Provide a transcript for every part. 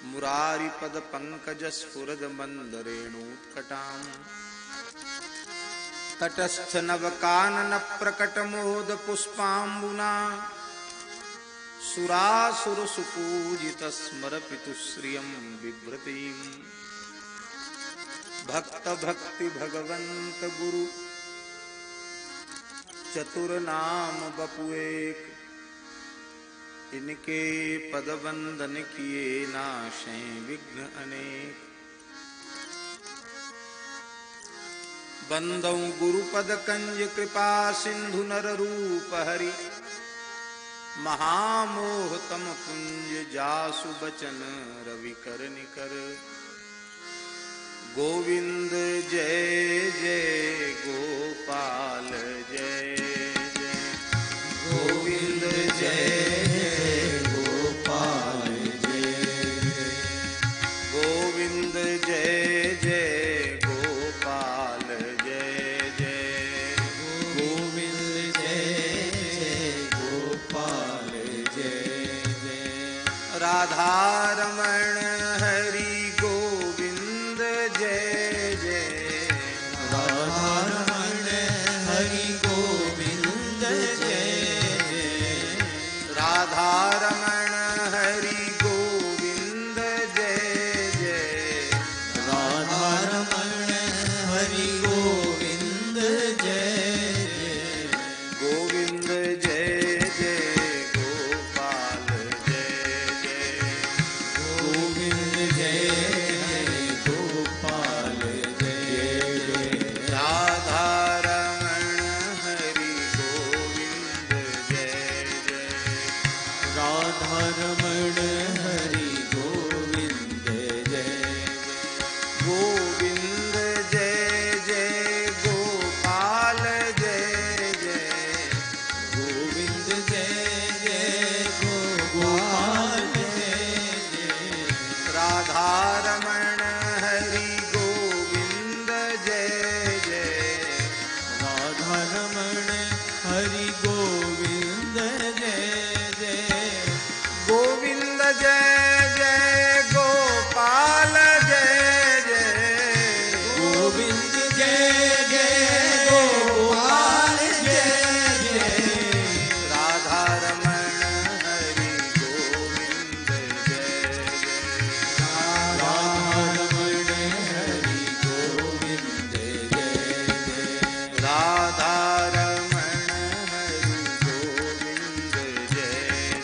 मुरारिपद पंकज स्फुरद मंदरेणुत्कटाम् तटस्थ नव कानन प्रकट मोद पुष्पाम्बुना सुरासुर सुपूजित स्मर पितुश्रियं बिभ्रतीं भक्त भक्ति भगवंत गुरु चतुर नाम बपुएक इनके पद वंदन किए नाशे विघ्न अनेक बंदौ गुरुपद कंज कृपा सिंधु नर रूप हरि महामोह तम पुंज जासु बचन रवि कर निकर गोविंद जय जय गोपाल जय जय गोविंद जय जय गोपाल जय जय गोविंद जय जय गोपाल जय जय गोविंद जय जय गोपाल जय जय राधा रमण हरि राधारमण हरि गोविंद जय जय राधारमण हरि गोविंद जय जय गोविंद जय जय गोपाल जय जय गोविंद जय जय गोपाल जय जय राधारमण हरि गोविंद जय जय राधारमण हरि गोविंद जय गोविंद जय जय गोपाल जय जय गोविंद जय जय गोपाल जय जय राधारमण हरि गोविंद जय जय राधारमण हरि गोविंद जय गोविंद जय जय गोपाल जय जय गोविंद जय जय गोपाल जय जय राधारमण हरि गोविंद जय जय राधारमण हरि गोविंद जय जय राधारमण हरि गोविंद जय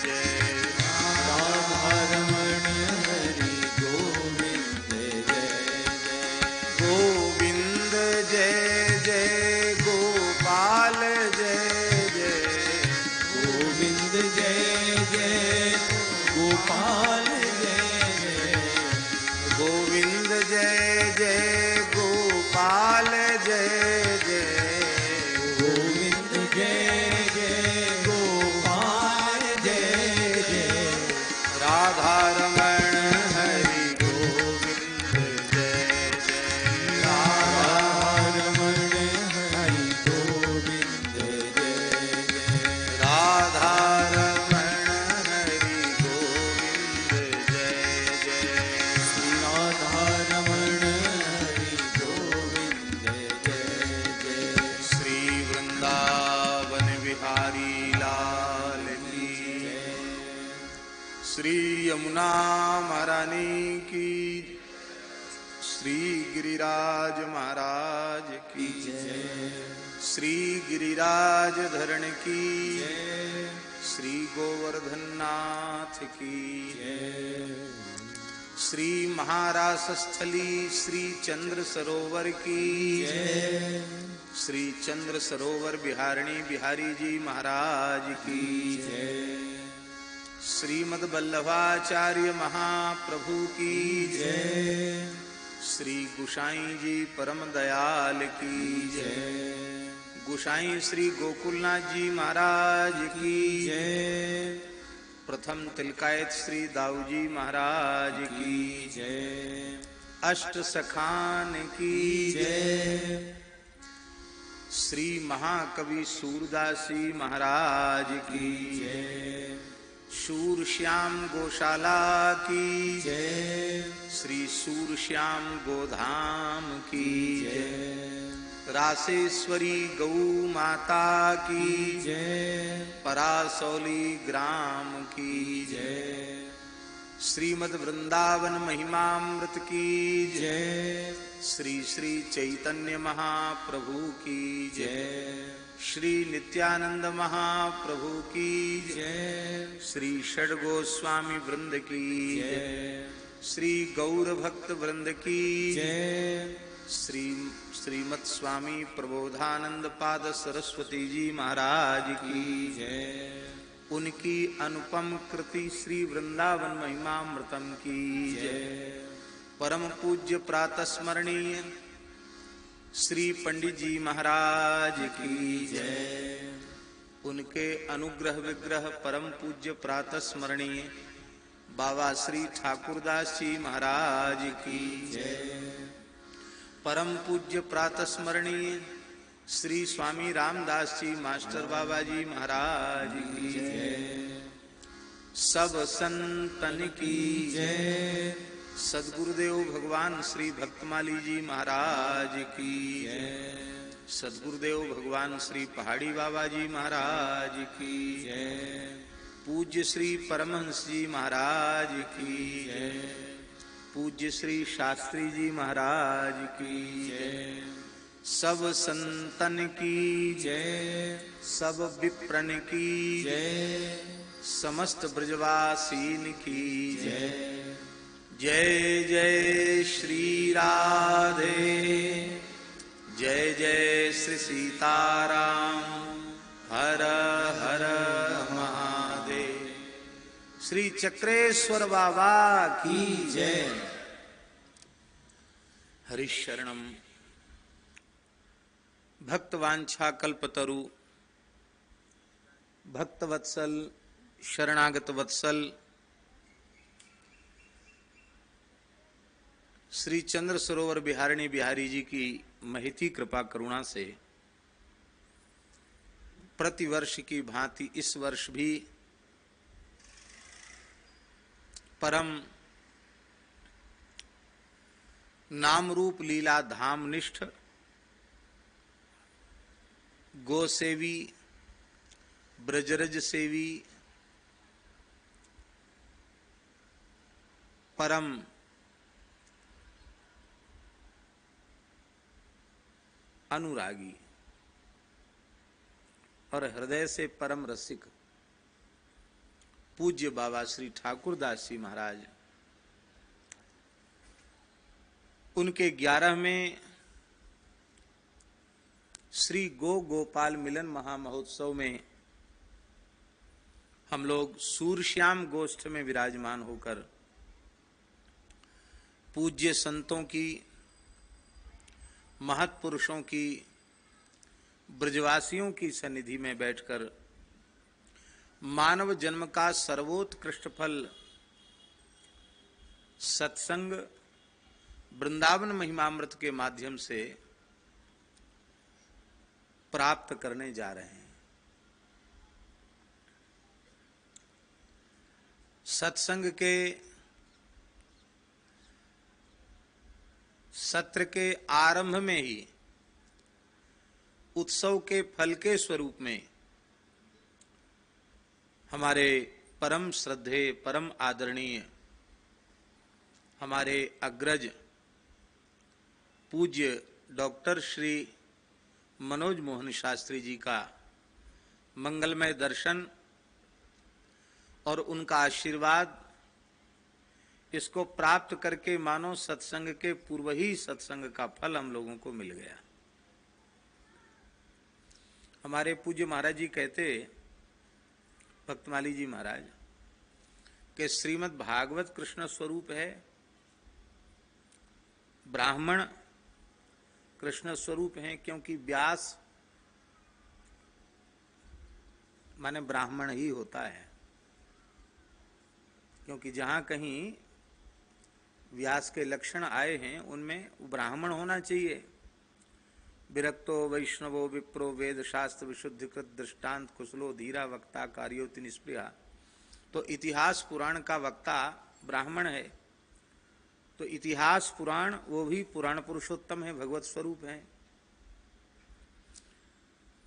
जय राधारमण हरि गोविंद जय जय गोविंद जय जय गोपाल जय जय गोविंद जय जय गोपाल जय जय गोविंद जय जय गोपाल जय जय गोविंद जय जय गोपाल जय जय राधारमण हरि गोविंद जय जय राधारमण हरि गोविंद जय जय राधारमण हरि गोविंद जय जय श्री राधारमण हरि गोविंद जय जय श्री वृंदावन बिहारी लाल की श्री यमुना महारानी की श्री गिरिराज महाराज की जय श्री गिरिराज धरण की जय श्री गोवर्धन नाथ की जय श्री महारासस्थली श्री चंद्र सरोवर की जय श्री चंद्र सरोवर बिहारिणी बिहारी जी महाराज की जय श्रीमद् वल्लभाचार्य महाप्रभु की जय श्री गुसाई जी परम दयाल की जय गुसाई श्री गोकुलनाथ जी महाराज की जय प्रथम तिलकायत श्री दाऊजी महाराज की जय अष्ट सखान की जय श्री महाकवि सूरदासी महाराज की जय शूर श्याम गौशाला की जय श्री सूरश्याम गोधाम की जय। रासेश्वरी गौ माता की जय। परासौली ग्राम की जय। श्रीमद् वृंदावन महिमामृत की जय। श्री श्री चैतन्य महाप्रभु की जय। श्री नित्यानंद महाप्रभु की जय। श्री षड्गोस्वामी वृंद की जय। श्री गौर भक्त वृंद की जय। श्रीमत् स्वामी प्रबोधानंद पाद सरस्वती जी महाराज की जय। उनकी अनुपम कृति श्री वृंदावन महिमामृतम की जय। परम पूज्य प्रातः स्मरणीय श्री पंडित जी महाराज की जय। उनके अनुग्रह विग्रह परम पूज्य प्रातः स्मरणीय बाबा श्री ठाकुरदास जी महाराज की जय। परम पूज्य प्रातः स्मरणीय श्री स्वामी रामदास जी मास्टर बाबा जी महाराज की जय। सब संतन की जय। सद्गुरुदेव भगवान श्री भक्तमाली जी महाराज की जय। सद्गुरुदेव भगवान श्री पहाड़ी बाबा जी महाराज की जय। पूज्य श्री परमहंस जी महाराज की जय। पूज्य श्री शास्त्री जी महाराज की जय। सब संतन की जय। सब विप्रन की जय। समस्त ब्रजवासीन की जय। जय जय श्री राधे। जय जय श्री सीताराम। हर हर महादेव। श्री चक्रेश्वर बाबा की जय। हरिशरणम। भक्तवांछा कल्पतरु भक्तवत्सल शरणागत वत्सल श्री चंद्र सरोवर बिहारिणी बिहारी जी की महती कृपा करुणा से प्रतिवर्ष की भांति इस वर्ष भी परम नाम रूप लीला धाम निष्ठ गोसेवी ब्रजरज सेवी परम अनुरागी और हृदय से परम रसिक पूज्य बाबा श्री ठाकुरदास जी महाराज उनके 11वें श्री गोपाल मिलन महामहोत्सव में हम लोग सूरश्याम गोष्ठ में विराजमान होकर पूज्य संतों की महत्पुरुषों की ब्रजवासियों की सन्निधि में बैठकर मानव जन्म का सर्वोत्कृष्ट फल सत्संग वृंदावन महिमामृत के माध्यम से प्राप्त करने जा रहे हैं। सत्संग के सत्र के आरंभ में ही उत्सव के फल के स्वरूप में हमारे परम श्रद्धेय परम आदरणीय हमारे अग्रज पूज्य डॉक्टर श्री मनोज मोहन शास्त्री जी का मंगलमय दर्शन और उनका आशीर्वाद इसको प्राप्त करके मानो सत्संग के पूर्व ही सत्संग का फल हम लोगों को मिल गया। हमारे पूज्य महाराज जी कहते भक्तमाली जी महाराज के श्रीमद् भागवत कृष्ण स्वरूप है, ब्राह्मण कृष्ण स्वरूप हैं, क्योंकि व्यास माने ब्राह्मण ही होता है। क्योंकि जहां कहीं व्यास के लक्षण आए हैं उनमें ब्राह्मण होना चाहिए। विरक्तो वैष्णवो विप्रो वेद शास्त्र विशुद्धिकृत दृष्टांत कुशलो धीरा वक्ता कार्योति निष्प्रिया। तो इतिहास पुराण का वक्ता ब्राह्मण है। तो इतिहास पुराण, वो भी पुराण पुरुषोत्तम है, भगवत स्वरूप है।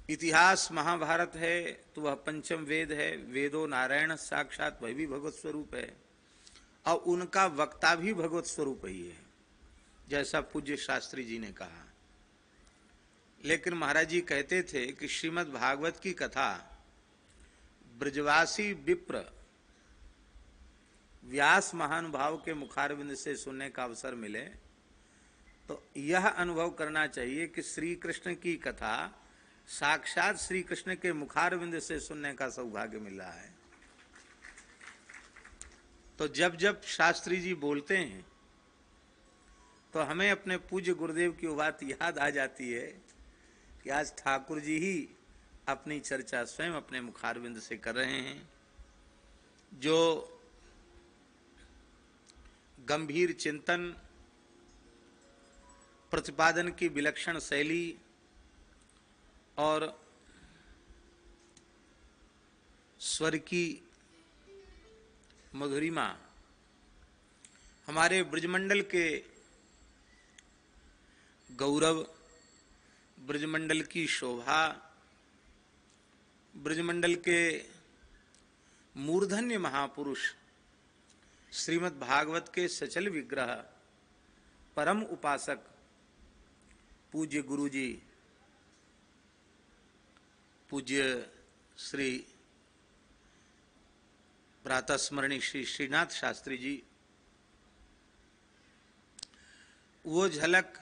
इतिहास महाभारत है तो वह पंचम वेद है, वेदो नारायण साक्षात, वह भी भगवत स्वरूप है। और उनका वक्ता भी भगवत स्वरूप ही है, जैसा पूज्य शास्त्री जी ने कहा। लेकिन महाराज जी कहते थे कि श्रीमद् भागवत की कथा ब्रजवासी विप्र व्यास महानुभाव के मुखारविंद से सुनने का अवसर मिले तो यह अनुभव करना चाहिए कि श्री कृष्ण की कथा साक्षात श्री कृष्ण के मुखारविंद से सुनने का सौभाग्य मिल रहा है। तो जब जब शास्त्री जी बोलते हैं तो हमें अपने पूज्य गुरुदेव की बात याद आ जाती है कि आज ठाकुर जी ही अपनी चर्चा स्वयं अपने मुखारविंद से कर रहे हैं। जो गंभीर चिंतन, प्रतिपादन की विलक्षण शैली और स्वर की मधुरिमा हमारे ब्रजमंडल के गौरव, ब्रजमंडल की शोभा, ब्रजमंडल के मूर्धन्य महापुरुष श्रीमद् भागवत के सचल विग्रह परम उपासक पूज्य गुरुजी, पूज्य श्री प्रातस्मरणीय श्री श्रीनाथ शास्त्री जी, वो झलक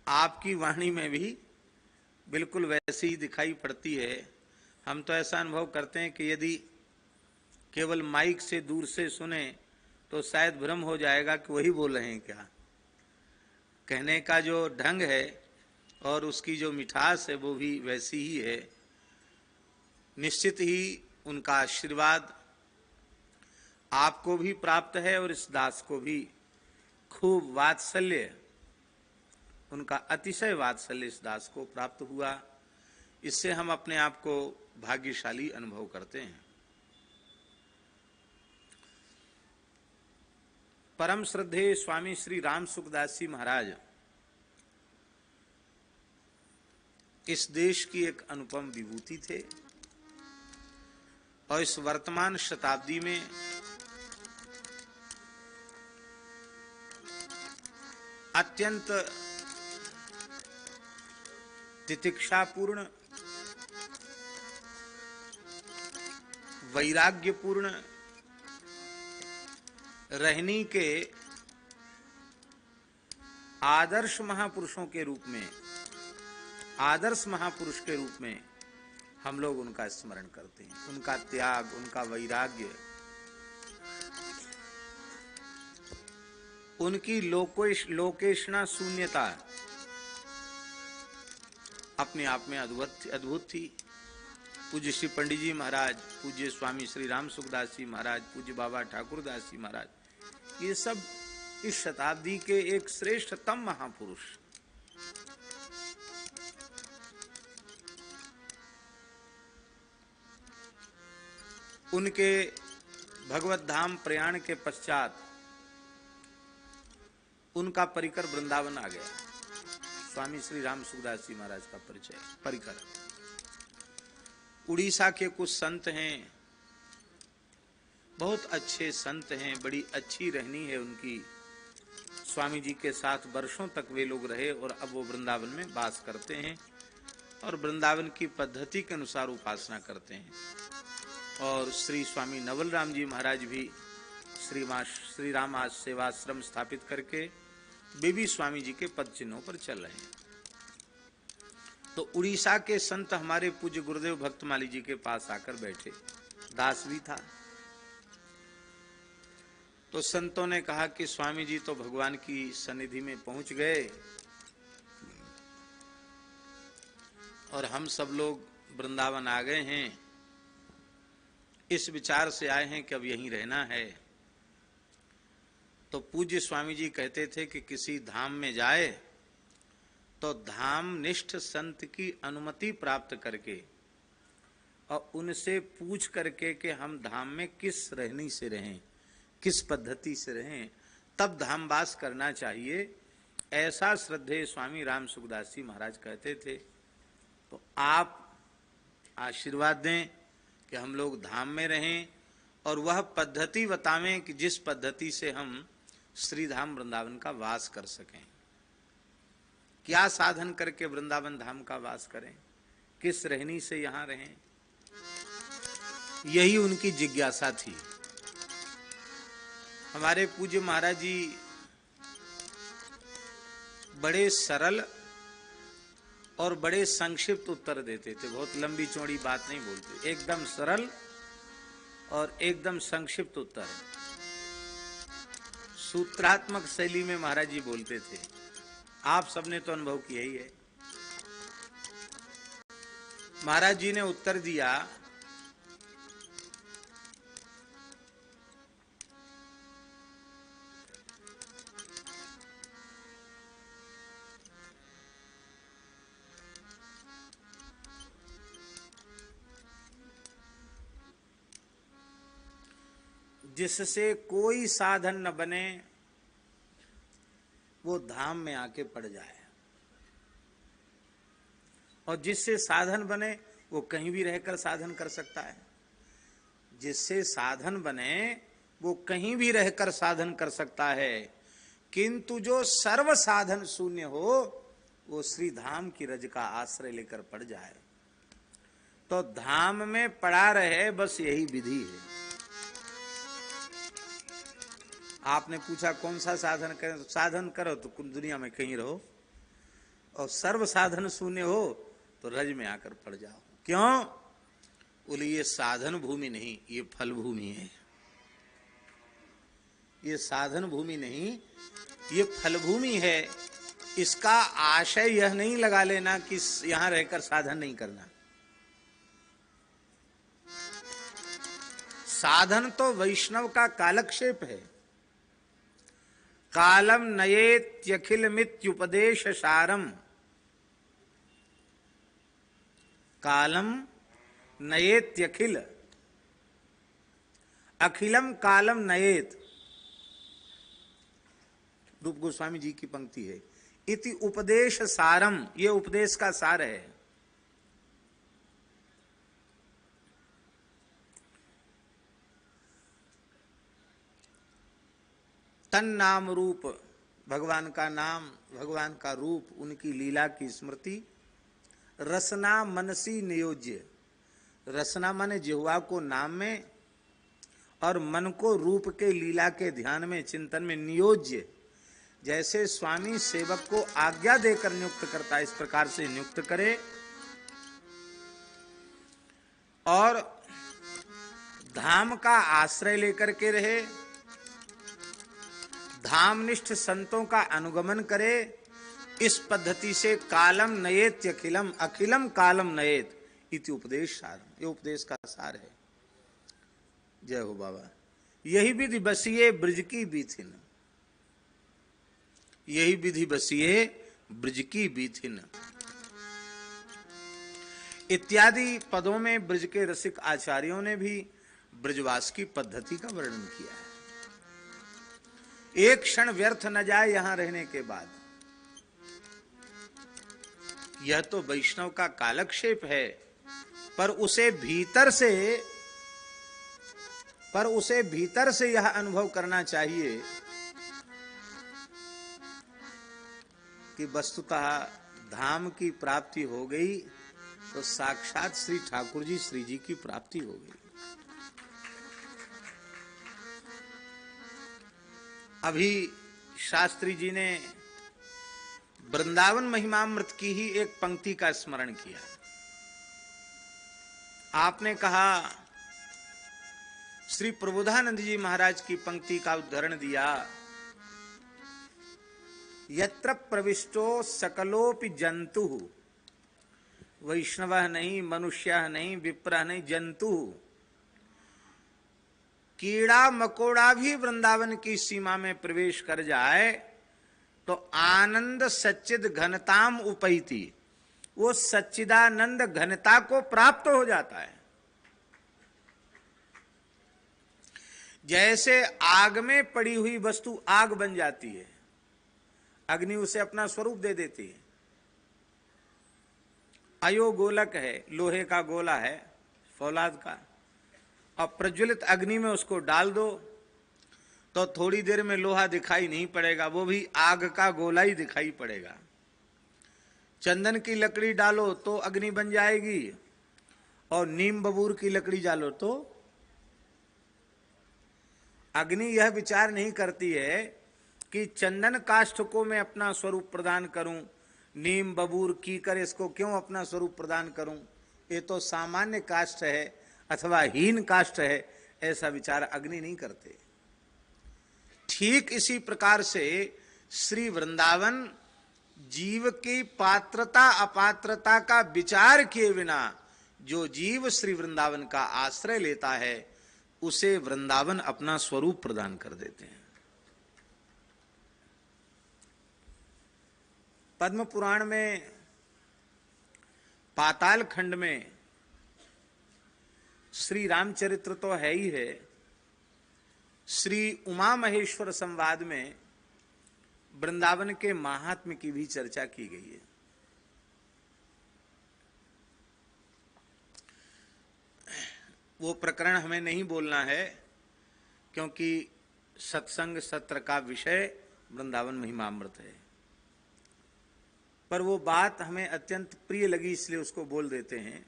आपकी वाणी में भी बिल्कुल वैसी ही दिखाई पड़ती है। हम तो ऐसा अनुभव करते हैं कि यदि केवल माइक से दूर से सुने तो शायद भ्रम हो जाएगा कि वही बोल रहे हैं क्या। कहने का जो ढंग है और उसकी जो मिठास है वो भी वैसी ही है। निश्चित ही उनका आशीर्वाद आपको भी प्राप्त है और इस दास को भी खूब वात्सल्य, उनका अतिशय वात्सल्य इस दास को प्राप्त हुआ। इससे हम अपने आप को भाग्यशाली अनुभव करते हैं। परम श्रद्धेय स्वामी श्री राम सुखदास जी महाराज इस देश की एक अनुपम विभूति थे और इस वर्तमान शताब्दी में अत्यंत तितिक्षापूर्ण, वैराग्यपूर्ण रहनी के आदर्श महापुरुषों के रूप में, आदर्श महापुरुष के रूप में हम लोग उनका स्मरण करते हैं। उनका त्याग, उनका वैराग्य, उनकी लोकेशना शून्यता अपने आप में अद्भुत थी। पूज्य श्री पंडित जी महाराज, पूज्य स्वामी श्री राम सुखदास जी महाराज, पूज्य बाबा ठाकुरदास जी महाराज, ये सब इस शताब्दी के एक श्रेष्ठतम महापुरुष। उनके भगवत धाम प्रयाण के पश्चात उनका परिकर वृंदावन आ गया। स्वामी श्री राम सुखदास जी महाराज का परिकर। उड़ीसा के कुछ संत हैं, बहुत अच्छे संत हैं, बड़ी अच्छी रहनी है उनकी। स्वामी जी के साथ वर्षों तक वे लोग रहे और अब वो वृंदावन में वास करते हैं और वृंदावन की पद्धति के अनुसार उपासना करते हैं। और श्री स्वामी नवल राम जी महाराज भी श्री राम सेवाश्रम स्थापित करके वे भी स्वामी जी के पद चिन्हों पर चल रहे हैं। तो उड़ीसा के संत हमारे पूज्य गुरुदेव भक्तमाली जी के पास आकर बैठे। दास भी था। तो संतों ने कहा कि स्वामी जी तो भगवान की सन्निधि में पहुंच गए और हम सब लोग वृंदावन आ गए हैं, इस विचार से आए हैं कि अब यहीं रहना है। तो पूज्य स्वामी जी कहते थे कि किसी धाम में जाए तो धाम निष्ठ संत की अनुमति प्राप्त करके और उनसे पूछ करके कि हम धाम में किस रहनी से रहें, किस पद्धति से रहें, तब धामवास करना चाहिए, ऐसा श्रद्धेय स्वामी राम सुखदास जी महाराज कहते थे। तो आप आशीर्वाद दें कि हम लोग धाम में रहें और वह पद्धति बतावें कि जिस पद्धति से हम श्रीधाम वृंदावन का वास कर सकें। क्या साधन करके वृंदावन धाम का वास करें, किस रहनी से यहां रहें, यही उनकी जिज्ञासा थी। हमारे पूज्य महाराज जी बड़े सरल और बड़े संक्षिप्त उत्तर देते थे, बहुत लंबी चौड़ी बात नहीं बोलते, एकदम सरल और एकदम संक्षिप्त उत्तर, सूत्रात्मक शैली में महाराज जी बोलते थे। आप सबने तो अनुभव किया ही है। महाराज जी ने उत्तर दिया, जिससे कोई साधन न बने वो धाम में आके पड़ जाए, और जिससे साधन बने वो कहीं भी रहकर साधन कर सकता है। जिससे साधन बने वो कहीं भी रहकर साधन कर सकता है, किंतु जो सर्व साधन शून्य हो वो श्री धाम की रज का आश्रय लेकर पड़ जाए तो धाम में पड़ा रहे, बस यही विधि है। आपने पूछा कौन सा साधन करें, तो साधन करो तो दुनिया में कहीं रहो, और सर्व साधन शून्य हो तो रज में आकर पड़ जाओ। क्यों? बोले ये साधन भूमि नहीं, ये फल भूमि है। ये साधन भूमि नहीं, ये फल भूमि है। इसका आशय यह नहीं लगा लेना कि यहां रहकर साधन नहीं करना। साधन तो वैष्णव का कालक्षेप है। कालम नयेत्यखिल मित्युपदेश सारम, कालम नयेत्यखिल, अखिलम कालम नयेत, रूप गोस्वामी जी की पंक्ति है। इति उपदेश सारम, ये उपदेश का सार है। तन नाम रूप, भगवान का नाम, भगवान का रूप, उनकी लीला की स्मृति। रसना मनसी नियोज्य, रसना माने जिह्वा को नाम में और मन को रूप के लीला के ध्यान में, चिंतन में नियोज्य। जैसे स्वामी सेवक को आज्ञा देकर नियुक्त करता है, इस प्रकार से नियुक्त करे। और धाम का आश्रय लेकर के रहे, धामनिष्ठ संतों का अनुगमन करे। इस पद्धति से कालम नयेत अखिलम, अखिलम कालम नयेत इति उपदेश सार, ये उपदेश का सार है। जय हो बाबा। यही विधि बसिए ब्रज की बीथिन, यही विधि बसिए ब्रज की बीथिन इत्यादि पदों में ब्रज के रसिक आचार्यों ने भी ब्रजवास की पद्धति का वर्णन किया है। एक क्षण व्यर्थ न जाए यहां रहने के बाद। यह तो वैष्णव का कालक्षेप है, पर उसे भीतर से यह अनुभव करना चाहिए कि वस्तुतः धाम की प्राप्ति हो गई तो साक्षात श्री ठाकुर जी, श्री जी की प्राप्ति हो गई। अभी शास्त्री जी ने वृंदावन महिमामृत की ही एक पंक्ति का स्मरण किया। आपने कहा, श्री प्रबोधानंद जी महाराज की पंक्ति का उदाहरण दिया, यत्र प्रविष्टो सकलोपि जंतु, वैष्णव नहीं, मनुष्य नहीं, विप्र नहीं, जंतु, कीड़ा मकोड़ा भी वृंदावन की सीमा में प्रवेश कर जाए तो आनंद सच्चिद घनताम उपैति, वो सच्चिदानंद घनता को प्राप्त हो जाता है। जैसे आग में पड़ी हुई वस्तु आग बन जाती है, अग्नि उसे अपना स्वरूप दे देती है। अयो गोलक है, लोहे का गोला है फौलाद का, और प्रज्वलित अग्नि में उसको डाल दो तो थोड़ी देर में लोहा दिखाई नहीं पड़ेगा, वो भी आग का गोला ही दिखाई पड़ेगा। चंदन की लकड़ी डालो तो अग्नि बन जाएगी, और नीम बबूर की लकड़ी डालो तो अग्नि यह विचार नहीं करती है कि चंदन काष्ठ को मैं अपना स्वरूप प्रदान करूं, नीम बबूर कीकर इसको क्यों अपना स्वरूप प्रदान करूं, ये तो सामान्य काष्ठ है अथवा हीन काष्ठ है, ऐसा विचार अग्नि नहीं करते। ठीक इसी प्रकार से श्री वृंदावन जीव की पात्रता अपात्रता का विचार किए बिना जो जीव श्री वृंदावन का आश्रय लेता है उसे वृंदावन अपना स्वरूप प्रदान कर देते हैं। पद्म पुराण में पाताल खंड में श्री रामचरित्र तो है ही है, श्री उमा महेश्वर संवाद में वृंदावन के महात्म्य की भी चर्चा की गई है। वो प्रकरण हमें नहीं बोलना है क्योंकि सत्संग सत्र का विषय वृंदावन महिमामृत है, पर वो बात हमें अत्यंत प्रिय लगी इसलिए उसको बोल देते हैं।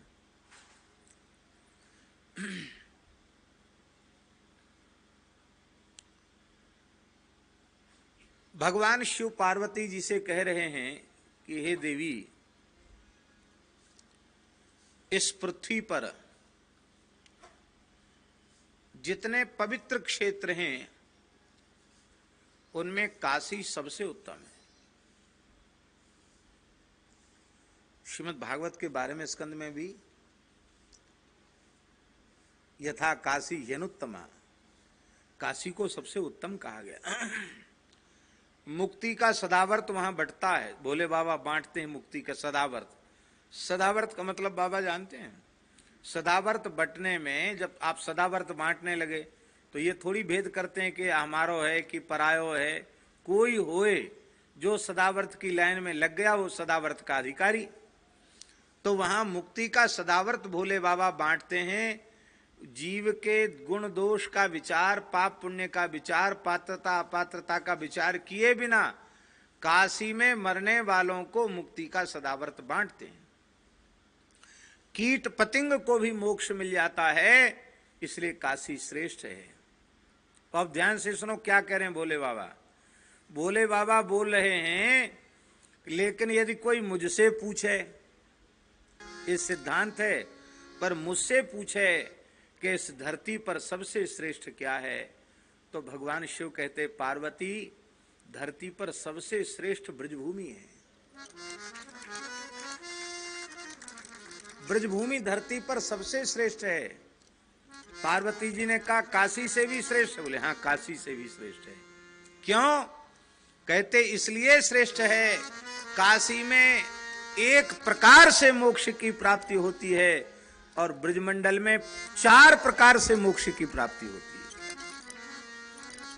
भगवान शिव पार्वती जी से कह रहे हैं कि हे देवी, इस पृथ्वी पर जितने पवित्र क्षेत्र हैं उनमें काशी सबसे उत्तम है। श्रीमद् भागवत के बारे में स्कंद में भी यथा काशी यनुत्तमा, काशी को सबसे उत्तम कहा गया। मुक्ति का सदावर्त वहां बंटता है, भोले बाबा बांटते हैं मुक्ति का सदावर्त। सदावर्त का मतलब बाबा जानते हैं? सदावर्त बंटने में जब आप सदावर्त बांटने लगे तो ये थोड़ी भेद करते हैं कि हमारो है कि परायो है, कोई होए जो सदावर्त की लाइन में लग गया वो सदावर्त का अधिकारी। तो वहां मुक्ति का सदावर्त भोले बाबा बांटते हैं। जीव के गुण दोष का विचार, पाप पुण्य का विचार, पात्रता अपात्रता का विचार किए बिना काशी में मरने वालों को मुक्ति का सदावर्त बांटते हैं। कीट पतंग को भी मोक्ष मिल जाता है, इसलिए काशी श्रेष्ठ है। तो अब ध्यान से सुनो क्या कह रहे हैं भोले बाबा। भोले बाबा बोल रहे हैं, लेकिन यदि कोई मुझसे पूछे, ये सिद्धांत है, पर मुझसे पूछे कि इस धरती पर सबसे श्रेष्ठ क्या है, तो भगवान शिव कहते पार्वती, धरती पर सबसे श्रेष्ठ ब्रजभूमि है। ब्रजभूमि धरती पर सबसे श्रेष्ठ है। पार्वती जी ने कहा काशी से भी श्रेष्ठ है? बोले हाँ, काशी से भी श्रेष्ठ है। क्यों? कहते इसलिए श्रेष्ठ है, काशी में एक प्रकार से मोक्ष की प्राप्ति होती है और ब्रजमंडल में 4 प्रकार से मोक्ष की प्राप्ति होती है।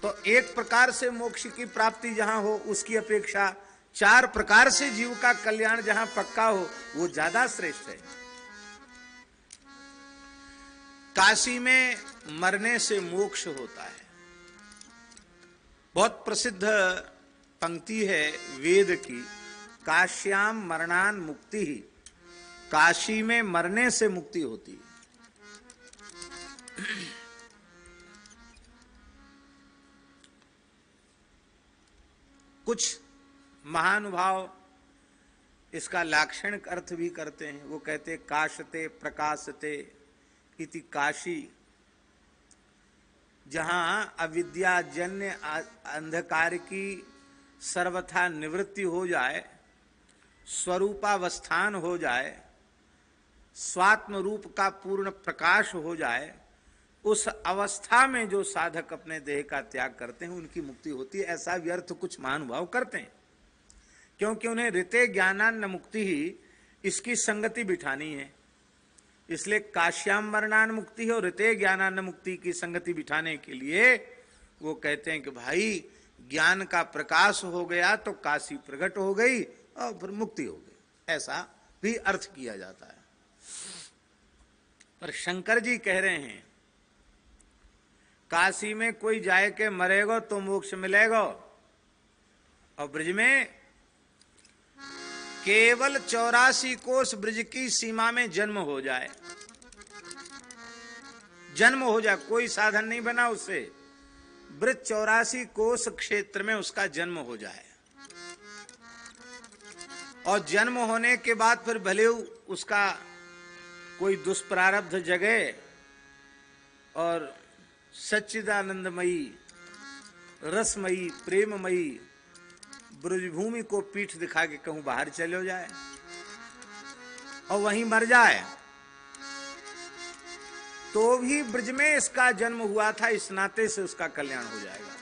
तो एक प्रकार से मोक्ष की प्राप्ति जहां हो उसकी अपेक्षा 4 प्रकार से जीव का कल्याण जहां पक्का हो वो ज्यादा श्रेष्ठ है। काशी में मरने से मोक्ष होता है। बहुत प्रसिद्ध पंक्ति है वेद की, काश्याम मरणान मुक्ति ही, काशी में मरने से मुक्ति होती है। कुछ महानुभाव इसका लाक्षणिक अर्थ भी करते हैं। वो कहते काशते प्रकाशते इति काशी, जहां अविद्याजन्य अंधकार की सर्वथा निवृत्ति हो जाए, स्वरूपावस्थान हो जाए, स्वात्म रूप का पूर्ण प्रकाश हो जाए, उस अवस्था में जो साधक अपने देह का त्याग करते हैं उनकी मुक्ति होती है। ऐसा व्यर्थ कुछ महानुभाव करते हैं, क्योंकि उन्हें ऋते ज्ञानान्न मुक्ति ही इसकी संगति बिठानी है। इसलिए काश्याम मरणान मुक्ति और ऋते ज्ञानान मुक्ति की संगति बिठाने के लिए वो कहते हैं कि भाई ज्ञान का प्रकाश हो गया तो काशी प्रकट हो गई और फिर मुक्ति हो गई, ऐसा भी अर्थ किया जाता है। पर शंकर जी कह रहे हैं काशी में कोई जाए के मरेगो तो मोक्ष मिलेगा, और ब्रज में केवल 84 कोस ब्रज की सीमा में जन्म हो जाए, जन्म हो जाए, कोई साधन नहीं बना उससे, ब्रज 84 कोस क्षेत्र में उसका जन्म हो जाए, और जन्म होने के बाद फिर भले उसका कोई दुष्प्रारब्ध जगे और सच्चिदानंदमयी रसमयी प्रेममयी ब्रजभूमि को पीठ दिखा के कहूं बाहर चले जाए और वहीं मर जाए, तो भी ब्रज में इसका जन्म हुआ था, इस नाते से उसका कल्याण हो जाएगा।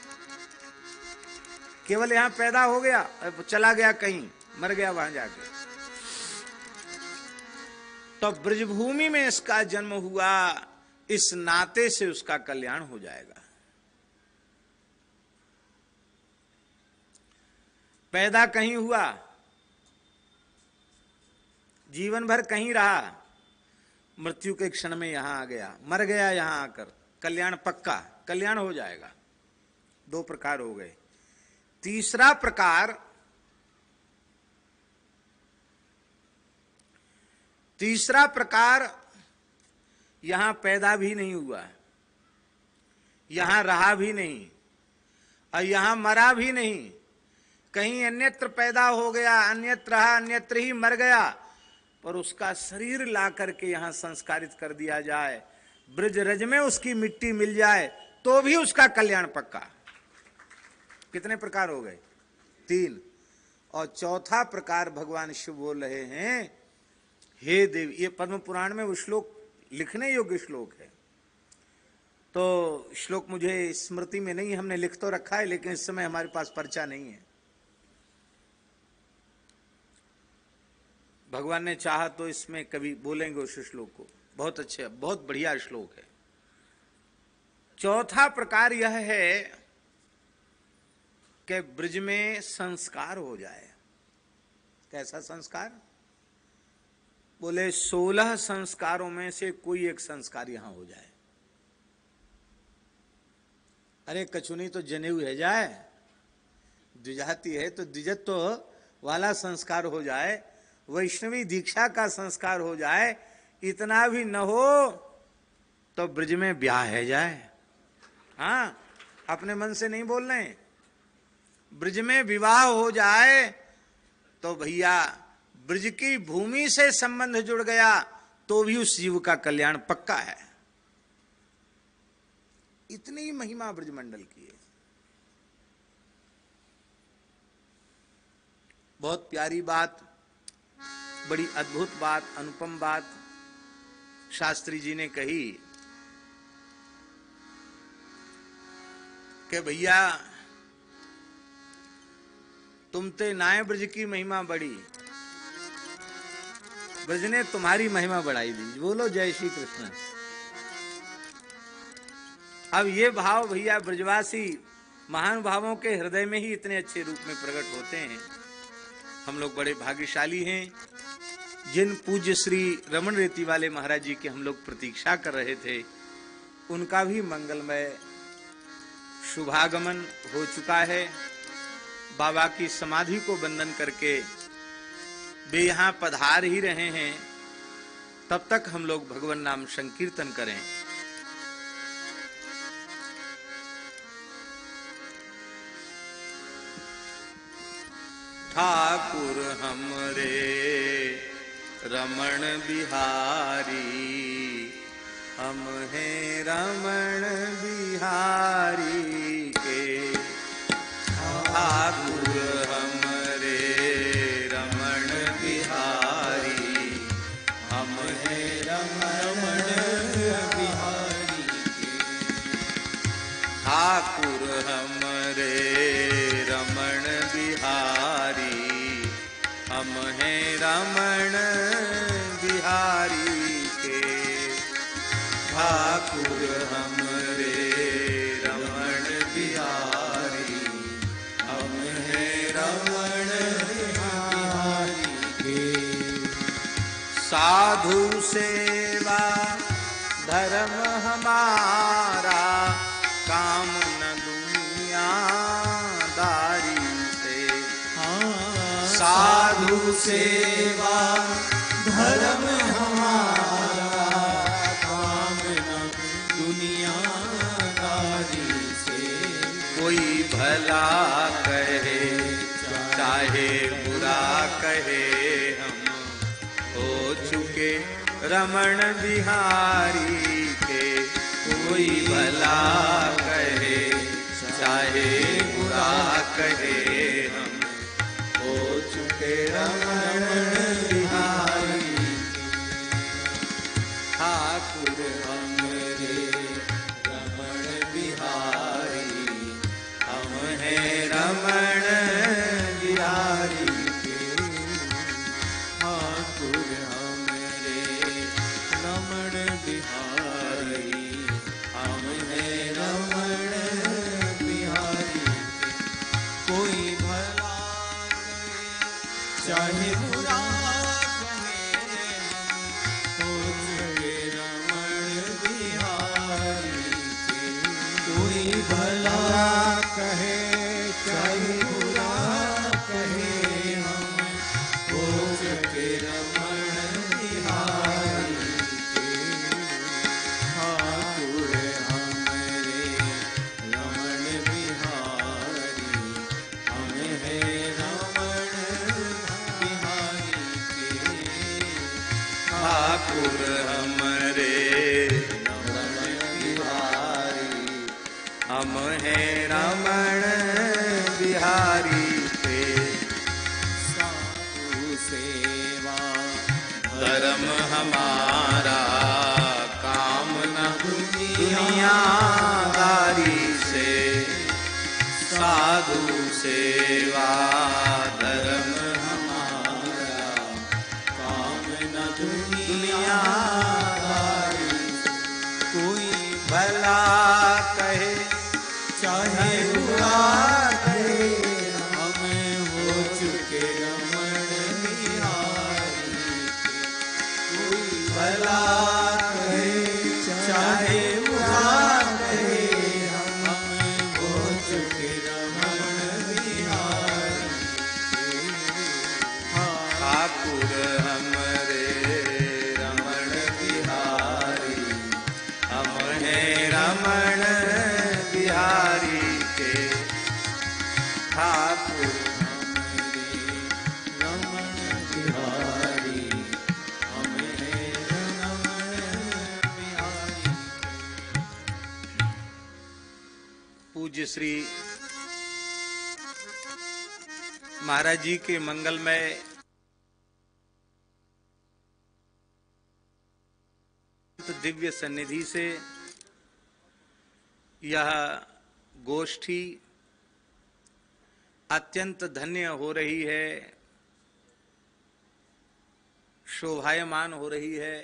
केवल यहां पैदा हो गया, चला गया कहीं, मर गया वहां जाके, तो ब्रजभूमि में इसका जन्म हुआ, इस नाते से उसका कल्याण हो जाएगा। पैदा कहीं हुआ, जीवन भर कहीं रहा, मृत्यु के क्षण में यहां आ गया, मर गया यहां आकर, कल्याण पक्का, कल्याण हो जाएगा। 2 प्रकार हो गए। तीसरा प्रकार यहां पैदा भी नहीं हुआ, यहां रहा भी नहीं और यहां मरा भी नहीं, कहीं अन्यत्र पैदा हो गया, अन्यत्र रहा, अन्यत्र ही मर गया, पर उसका शरीर ला करके यहां संस्कारित कर दिया जाए, ब्रज रज में उसकी मिट्टी मिल जाए, तो भी उसका कल्याण पक्का। कितने प्रकार हो गए? 3। और चौथा प्रकार भगवान शिव बोल रहे हैं, हे देवी, ये पद्म पुराण में वो श्लोक लिखने योग्य श्लोक है, तो श्लोक मुझे स्मृति में नहीं, हमने लिख तो रखा है लेकिन इस समय हमारे पास पर्चा नहीं है। भगवान ने चाहा तो इसमें कभी बोलेंगे उस श्लोक को, बहुत अच्छे, बहुत बढ़िया श्लोक है। चौथा प्रकार यह है कि ब्रज में संस्कार हो जाए। कैसा संस्कार? बोले 16 संस्कारों में से कोई एक संस्कार यहां हो जाए। अरे कछुनी तो जनेऊ है जाए, द्विजाति है तो द्विजत्व वाला संस्कार हो जाए, वैष्णवी दीक्षा का संस्कार हो जाए, इतना भी न हो तो ब्रज में ब्याह है जाए। हाँ, अपने मन से नहीं बोल रहे, ब्रज में विवाह हो जाए तो भैया ब्रज की भूमि से संबंध जुड़ गया, तो भी उस जीव का कल्याण पक्का है। इतनी महिमा ब्रजमंडल की है। बहुत प्यारी बात, बड़ी अद्भुत बात, अनुपम बात शास्त्री जी ने कही कि भैया तुम ते नाय ब्रज की महिमा बड़ी, ब्रज ने तुम्हारी महिमा बढ़ाई दी। बोलो जय श्री कृष्ण। अब ये भाव भैया ब्रजवासी महानुभावों के हृदय में ही इतने अच्छे रूप में प्रकट होते हैं। हम लोग बड़े भाग्यशाली हैं, जिन पूज्य श्री रमन रेती वाले महाराज जी की हम लोग प्रतीक्षा कर रहे थे, उनका भी मंगलमय शुभागमन हो चुका है। बाबा की समाधि को वंदन करके वे यहाँ पधार ही रहे हैं, तब तक हम लोग भगवान नाम संकीर्तन करें। ठाकुर हमरे रमण बिहारी, हम हैं रमण बिहारी के। ठाकुर हमरे रमण बिहारी, हम हैं रमण बिहारी के। ठाकुर हमरे रमण बिहारी, हम हैं रमण बिहारी के। साधु सेवा धर्म हमारा, काम न दुनियादारी से। साधु सेवा धर्म हमारा, काम न दुनियादारी से। कोई भला कहे चाहे बुरा कहे, हम हो चुके रमण बिहारी के। कोई भला कहे चाहे बुरा कहे, हम हो चुके रमण बिहारी। ठाकुर हमरे रमण बिहारी, हम हैं रमण बिहारी के। ठाकुर हमरे रमण बिहारी, हम हैं रमण बिहारी के। कोई भला कहे चाहे बुरा कहे, हम हो चुके रमण बिहारी के। कोई भला कहे चाहे बुरा कहे, हम हो चुके रमण बिहारी के। ठाकुर हमरे रमण बिहारी, हम हैं रमण बिहारी के। ठाकुर हमरे रमण बिहारी, हम हैं रमण बिहारी के। साधु सेवा धर्म हमारा, काम न दुनियादारी से। साधु सेवा धर्म हमारा, काम न दुनियादारी से। कोई भला कहे चाहे बुरा कहे, हमें हो चुके रमण बिहारी के। कोई भला कहे चाहे बुरा कहे, हमें हो चुके रमण बिहारी के। ठाकुर हमरे रमण बिहारी, हम हैं रमण बिहारी के। ठाकुर हमरे रमण बिहारी, हम हैं रमण बिहारी के। पूज्य श्री महाराज जी के मंगलमय दिव्य सन्निधि से यह गोष्ठी अत्यंत धन्य हो रही है, शोभायमान हो रही है।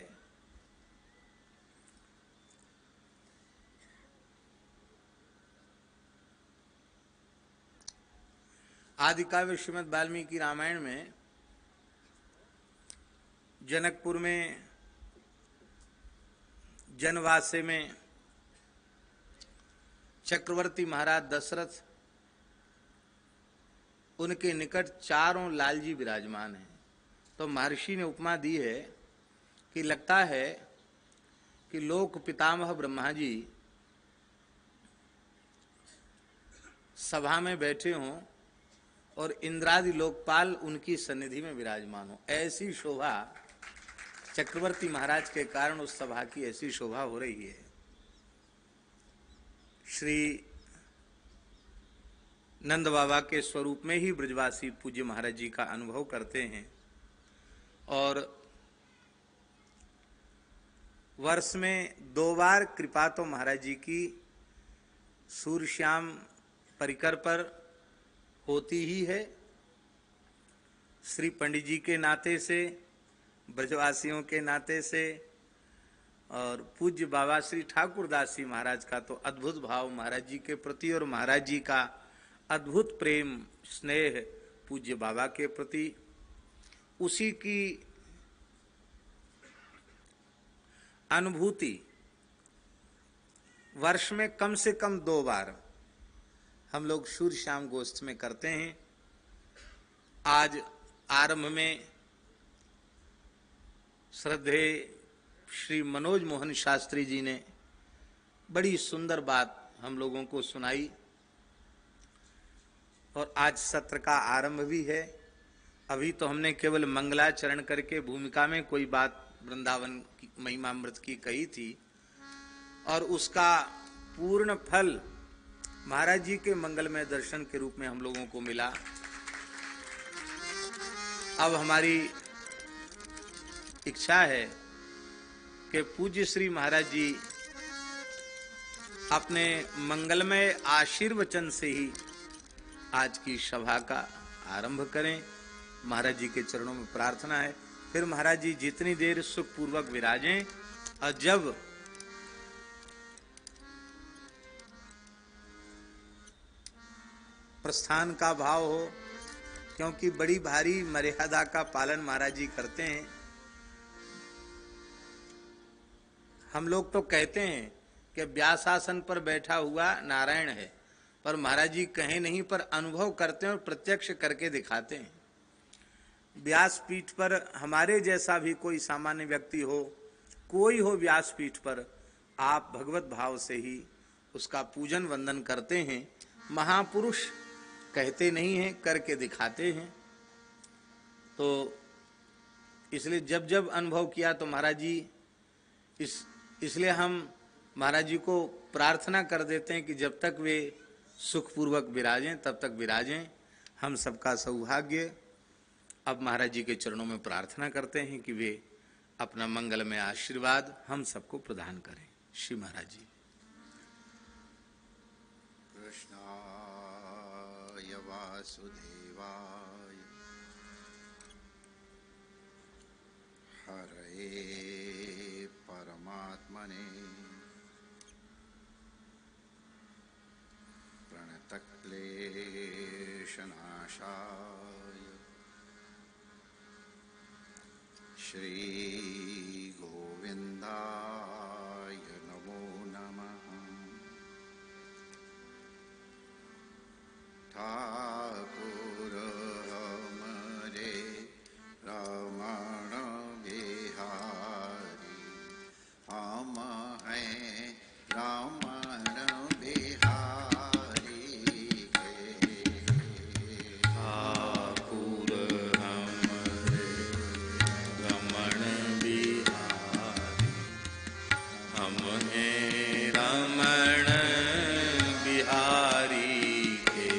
आदि काव्य श्रीमद् वाल्मीकि रामायण में जनकपुर में जनवासे में चक्रवर्ती महाराज दशरथ, उनके निकट चारों लालजी विराजमान हैं। तो महर्षि ने उपमा दी है कि लगता है कि लोक पितामह ब्रह्मा जी सभा में बैठे हों और इंद्रादि लोकपाल उनकी सन्निधि में विराजमान हो। ऐसी शोभा चक्रवर्ती महाराज के कारण उस सभा की ऐसी शोभा हो रही है। श्री नंद बाबा के स्वरूप में ही ब्रजवासी पूज्य महाराज जी का अनुभव करते हैं और वर्ष में 2 बार कृपा तो महाराज जी की सूर्यश्याम परिकर पर होती ही है। श्री पंडित जी के नाते से, ब्रजवासियों के नाते से और पूज्य बाबा श्री ठाकुरदास जी महाराज का तो अद्भुत भाव महाराज जी के प्रति और महाराज जी का अद्भुत प्रेम स्नेह पूज्य बाबा के प्रति, उसी की अनुभूति वर्ष में कम से कम 2 बार हम लोग सूर्य शाम गोष्ठ में करते हैं। आज आरंभ में श्रद्धेय श्री मनोज मोहन शास्त्री जी ने बड़ी सुंदर बात हम लोगों को सुनाई और आज सत्र का आरंभ भी है। अभी तो हमने केवल मंगलाचरण करके भूमिका में कोई बात वृंदावन की महिमामृत की कही थी और उसका पूर्ण फल महाराज जी के मंगलमय दर्शन के रूप में हम लोगों को मिला। अब हमारी इच्छा है कि पूज्य श्री महाराज जी अपने मंगलमय आशीर्वचन से ही आज की सभा का आरंभ करें। महाराज जी के चरणों में प्रार्थना है। फिर महाराज जी जितनी देर सुखपूर्वक विराजें और जब प्रस्थान का भाव हो, क्योंकि बड़ी भारी मर्यादा का पालन महाराज जी करते हैं। हम लोग तो कहते हैं कि व्यासासन पर बैठा हुआ नारायण है, पर महाराज जी कहे नहीं, पर अनुभव करते हैं और प्रत्यक्ष करके दिखाते हैं। व्यासपीठ पर हमारे जैसा भी कोई सामान्य व्यक्ति हो, कोई हो व्यासपीठ पर, आप भगवत भाव से ही उसका पूजन वंदन करते हैं। महापुरुष कहते नहीं हैं, करके दिखाते हैं। तो इसलिए जब जब अनुभव किया तो महाराज जी इसलिए हम महाराज जी को प्रार्थना कर देते हैं कि जब तक वे सुखपूर्वक विराजें तब तक विराजें। हम सबका सौभाग्य। अब महाराज जी के चरणों में प्रार्थना करते हैं कि वे अपना मंगलमय आशीर्वाद हम सबको प्रदान करें। श्री महाराज जी। कृष्णाय वासुदेवाय हरे परमात्मने प्रणतक्लेशनाशाय श्री गोविंदाय नमो नमः। ठाकुर हमरे रमण बिहारी, हम हैं रमण बिहारी के। ठाकुर हमरे रमण बिहारी, हम हैं रमण बिहारी के।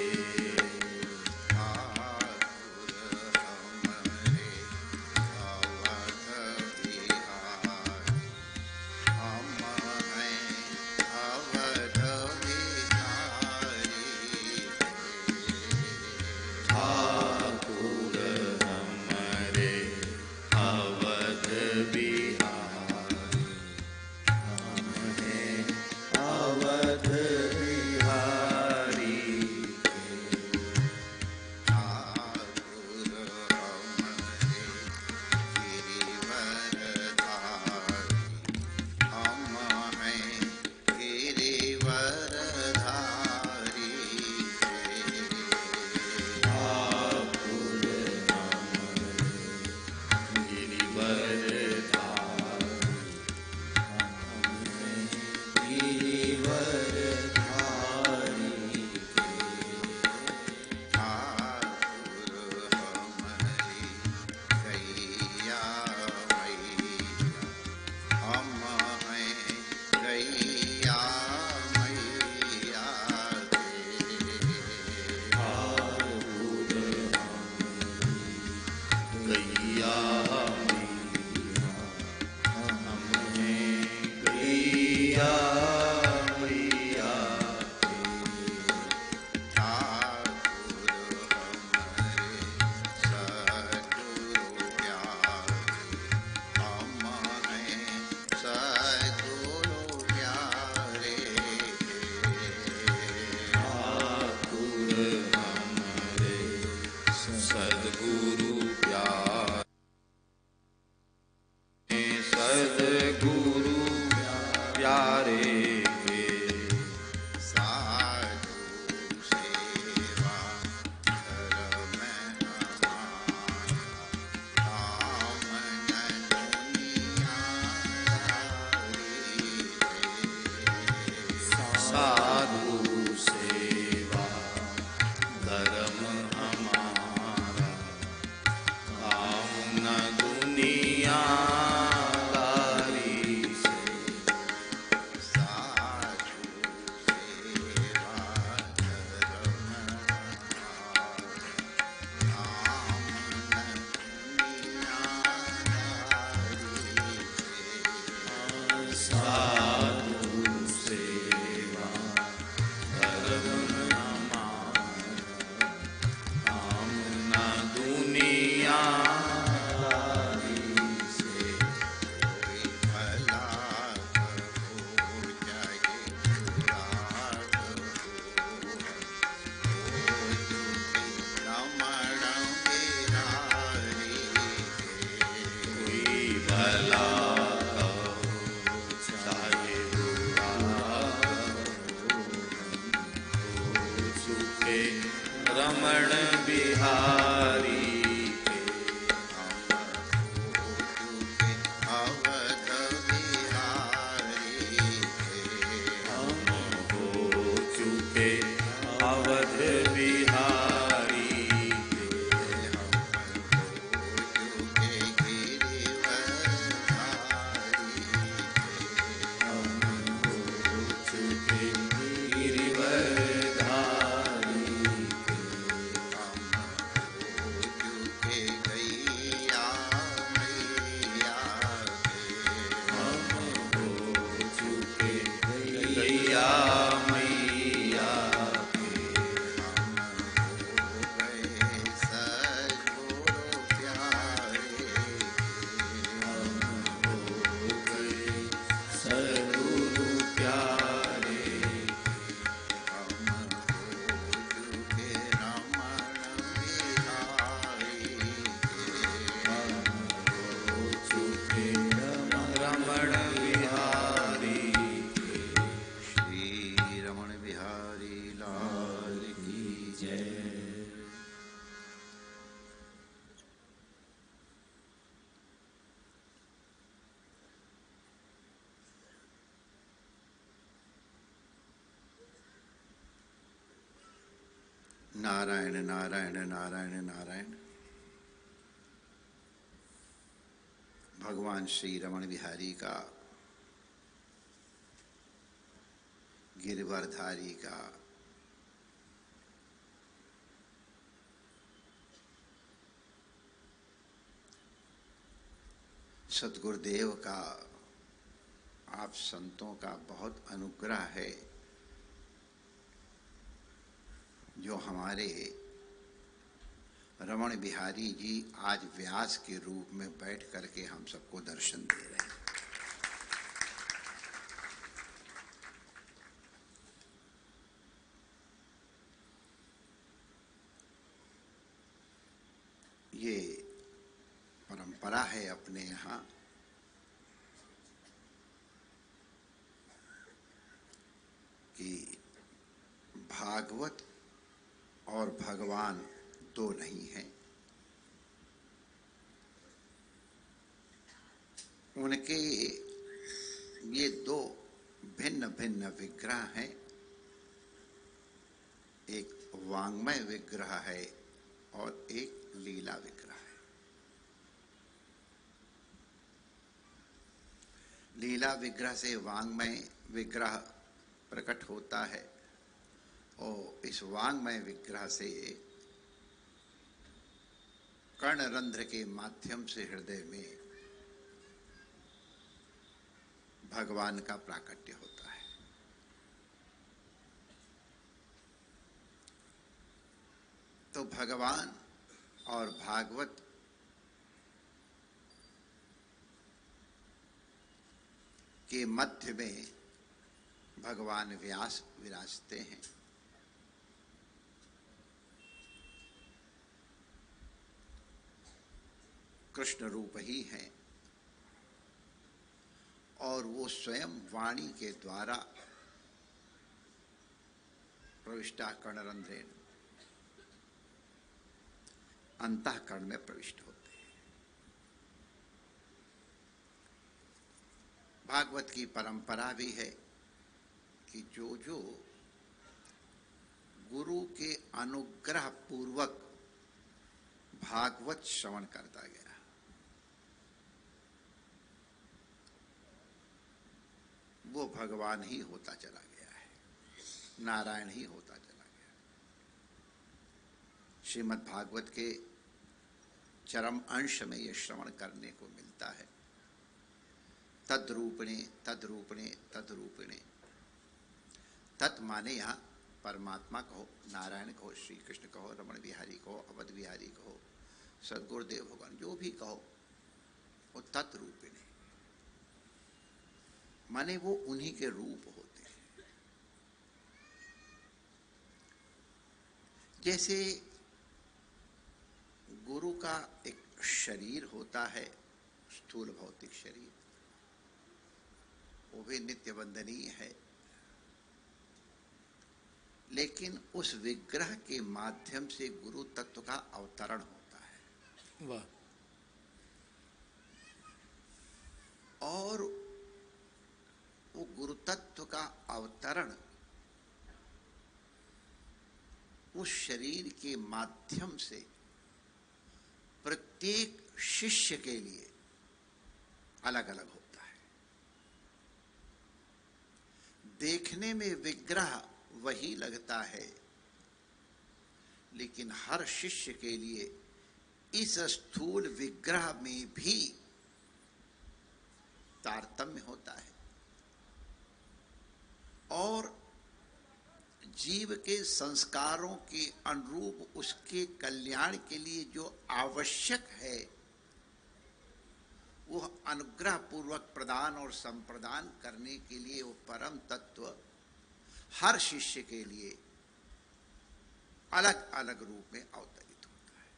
दुनिया रमण बिहारी अवध बिहारी हम हो चुके अवध बिहारी नारायण नारायण नारायण नारायण। भगवान श्री रमण बिहारी का, गिरवरधारी का, सतगुरुदेव का, आप संतों का बहुत अनुग्रह है जो हमारे रमण बिहारी जी आज व्यास के रूप में बैठ करके हम सबको दर्शन दे रहे हैं। ये परंपरा है अपने यहाँ कि भागवत और भगवान दो नहीं हैं, उनके ये दो भिन्न भिन्न विग्रह हैं। एक वांग्मय विग्रह है और एक लीला विग्रह है। लीला विग्रह से वांग्मय विग्रह प्रकट होता है और इस वांग्मय विग्रह से कर्णरंध्र के माध्यम से हृदय में भगवान का प्राकट्य होता है। तो भगवान और भागवत के मध्य में भगवान व्यास विराजते हैं। कृष्ण रूप ही हैं और वो स्वयं वाणी के द्वारा प्रविष्टा कर्णरंध्रेण अंतःकरण में प्रविष्ट होते हैं। भागवत की परंपरा भी है कि जो जो गुरु के अनुग्रह पूर्वक भागवत श्रवण करता गया, वो भगवान ही होता चला गया है, नारायण ही होता चला गया। श्रीमद् भागवत के चरम अंश में ये श्रवण करने को मिलता है। तद्रूपिणे तद्रूपिणे तद्रूपिणे। तत् माने यहाँ परमात्मा कहो, नारायण कहो, श्री कृष्ण कहो, रमण बिहारी कहो, अवध बिहारी कहो, सदगुरुदेव भगवान, जो भी कहो, वो तत्रूपिणी, माने वो उन्हीं के रूप होते हैं। जैसे गुरु का एक शरीर होता है, स्थूल भौतिक शरीर, वो भी नित्य वंदनीय है, लेकिन उस विग्रह के माध्यम से गुरु तत्व का अवतरण होता है। वाह। और वो गुरु तत्व का अवतरण उस शरीर के माध्यम से प्रत्येक शिष्य के लिए अलग अलग होता है। देखने में विग्रह वही लगता है, लेकिन हर शिष्य के लिए इस स्थूल विग्रह में भी तारतम्य होता है, और जीव के संस्कारों के अनुरूप उसके कल्याण के लिए जो आवश्यक है, वह अनुग्रह पूर्वक प्रदान और संप्रदान करने के लिए वो परम तत्व हर शिष्य के लिए अलग अलग रूप में अवतरित होता है।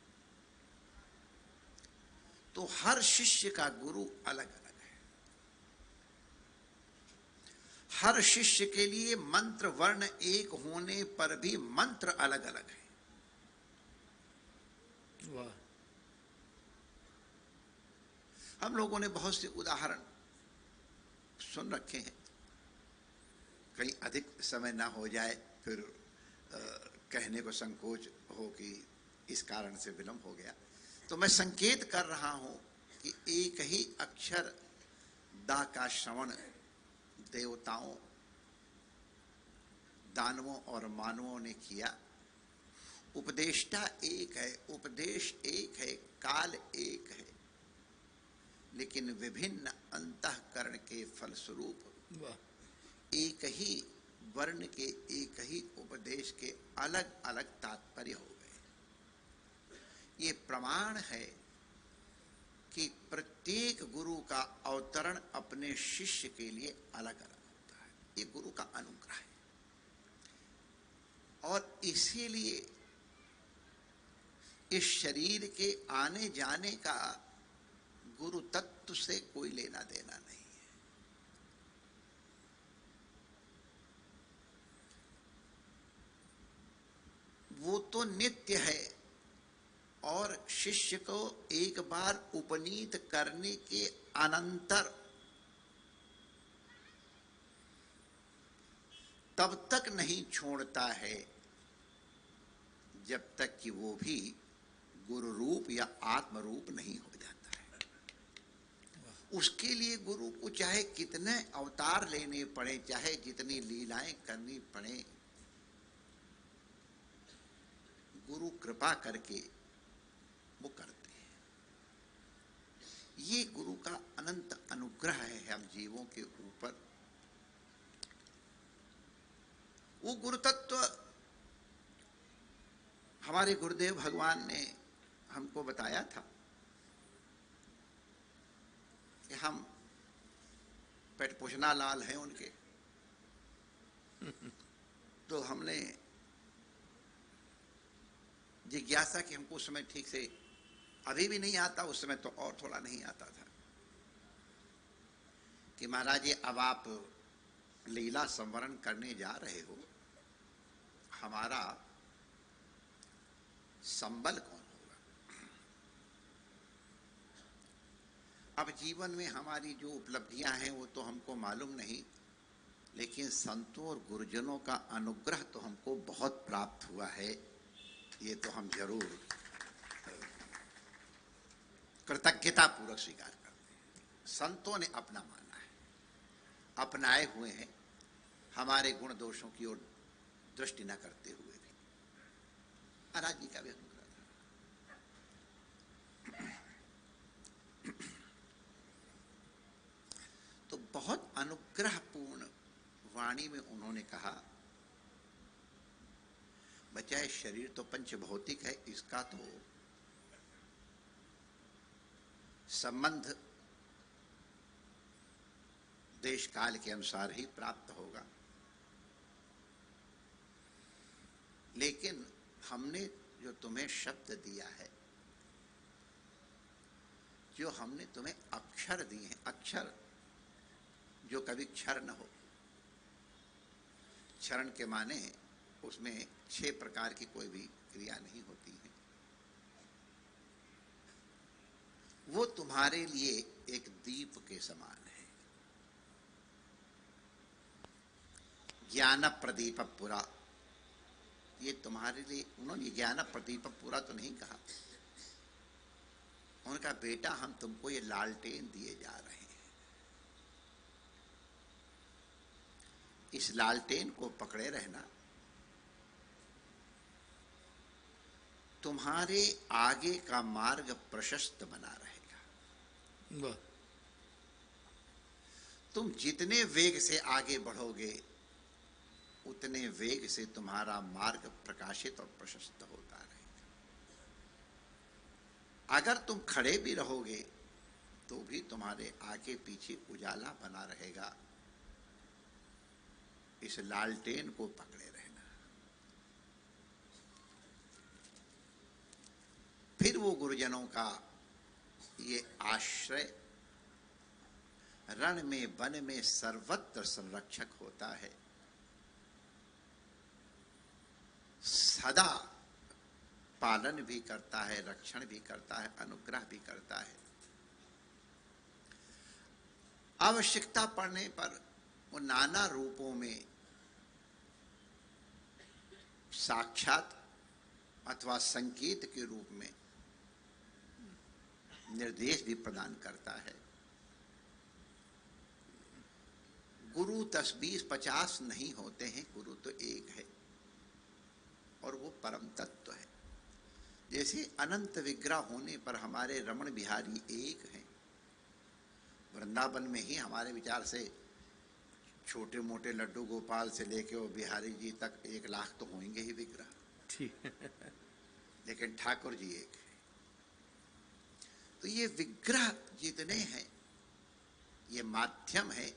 तो हर शिष्य का गुरु अलग अलग है। हर शिष्य के लिए मंत्र वर्ण एक होने पर भी मंत्र अलग अलग है। वाह। हम लोगों ने बहुत से उदाहरण सुन रखे हैं, कहीं अधिक समय ना हो जाए फिर कहने को संकोच हो कि इस कारण से विलंब हो गया, तो मैं संकेत कर रहा हूं कि एक ही अक्षर दा का श्रवण देवताओं, दानवों और मानवों ने किया। उपदेष्टा एक है, उपदेश एक है, काल एक है, लेकिन विभिन्न अंतःकरण के फलस्वरूप एक ही वर्ण के एक ही उपदेश के अलग अलग तात्पर्य हो गए। ये प्रमाण है कि प्रत्येक गुरु का अवतरण अपने शिष्य के लिए अलग अलग होता है। ये गुरु का अनुग्रह है, और इसीलिए इस शरीर के आने जाने का गुरु तत्व से कोई लेना देना नहीं है। वो तो नित्य है, और शिष्य को एक बार उपनीत करने के अनंतर तब तक नहीं छोड़ता है जब तक कि वो भी गुरु रूप या आत्म रूप नहीं हो जाता है। उसके लिए गुरु को चाहे कितने अवतार लेने पड़े, चाहे जितनी लीलाएं करनी पड़े, गुरु कृपा करके वो करते हैं। ये गुरु का अनंत अनुग्रह है हम जीवों के ऊपर। वो गुरु तत्व हमारे गुरुदेव भगवान ने हमको बताया था कि हम पेट पोषना लाल हैं उनके, तो हमने जिज्ञासा कि हमको उस समय ठीक से, अभी भी नहीं आता, उस समय तो और थोड़ा नहीं आता था, कि महाराज ये अब आप लीला संवरण करने जा रहे हो, हमारा संबल कौन होगा? अब जीवन में हमारी जो उपलब्धियां हैं वो तो हमको मालूम नहीं, लेकिन संतों और गुरुजनों का अनुग्रह तो हमको बहुत प्राप्त हुआ है, ये तो हम जरूर कृतज्ञता पूर्वक स्वीकार करते हैं। संतों ने अपना माना है, अपनाए हुए हैं, हमारे गुण दोषों की ओर दृष्टि न करते हुए भी। महाराज जी का भी अनुग्रह था। तो बहुत अनुग्रहपूर्ण वाणी में उन्होंने कहा, बचाए शरीर तो पंच भौतिक है, इसका तो संबंध देश काल के अनुसार ही प्राप्त होगा। लेकिन हमने जो तुम्हें शब्द दिया है, जो हमने तुम्हें अक्षर दिए हैं, अक्षर जो कभी क्षर न हो, क्षरण के माने उसमें 6 प्रकार की कोई भी क्रिया नहीं होती है, वो तुम्हारे लिए एक दीप के समान है। ज्ञान प्रदीप पुरा, ये तुम्हारे लिए, उन्होंने ज्ञान प्रदीप पूरा तो नहीं कहा, उनका बेटा हम तुमको ये लालटेन दिए जा रहे हैं, इस लालटेन को पकड़े रहना, तुम्हारे आगे का मार्ग प्रशस्त बना रहेगा। तुम जितने वेग से आगे बढ़ोगे उतने वेग से तुम्हारा मार्ग प्रकाशित और प्रशस्त होता रहेगा। अगर तुम खड़े भी रहोगे तो भी तुम्हारे आगे पीछे उजाला बना रहेगा। इस लालटेन को पकड़े रहना। फिर वो गुरुजनों का ये आश्रय रण में वन में सर्वत्र संरक्षक होता है, सदा पालन भी करता है, रक्षण भी करता है, अनुग्रह भी करता है। आवश्यकता पड़ने पर वो नाना रूपों में साक्षात अथवा संकेत के रूप में निर्देश भी प्रदान करता है। गुरु 10, 20, 50 नहीं होते हैं, गुरु तो एक है और वो परम तत्व है। जैसे अनंत विग्रह होने पर हमारे रमण बिहारी एक हैं, वृंदावन में ही हमारे विचार से छोटे मोटे लड्डू गोपाल से लेके वो बिहारी जी तक 1 लाख तो होंगे ही विग्रह, लेकिन ठाकुर जी एक है। तो ये विग्रह जितने हैं ये माध्यम है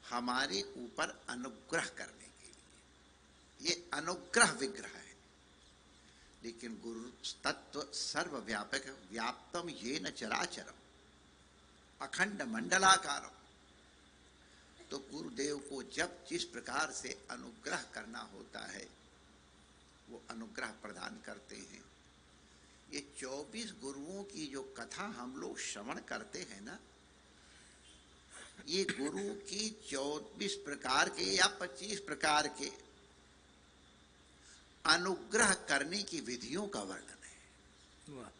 हमारे ऊपर अनुग्रह करने के लिए, ये अनुग्रह विग्रह है। लेकिन गुरु तत्व सर्वव्यापक, व्याप्तम येन चराचरम अखंड मंडलाकारम। तो गुरुदेव को जब जिस प्रकार से अनुग्रह करना होता है वो अनुग्रह प्रदान करते हैं। ये 24 गुरुओं की जो कथा हम लोग श्रवण करते हैं ना, ये गुरु की 24 प्रकार के या 25 प्रकार के अनुग्रह करने की विधियों का वर्णन है।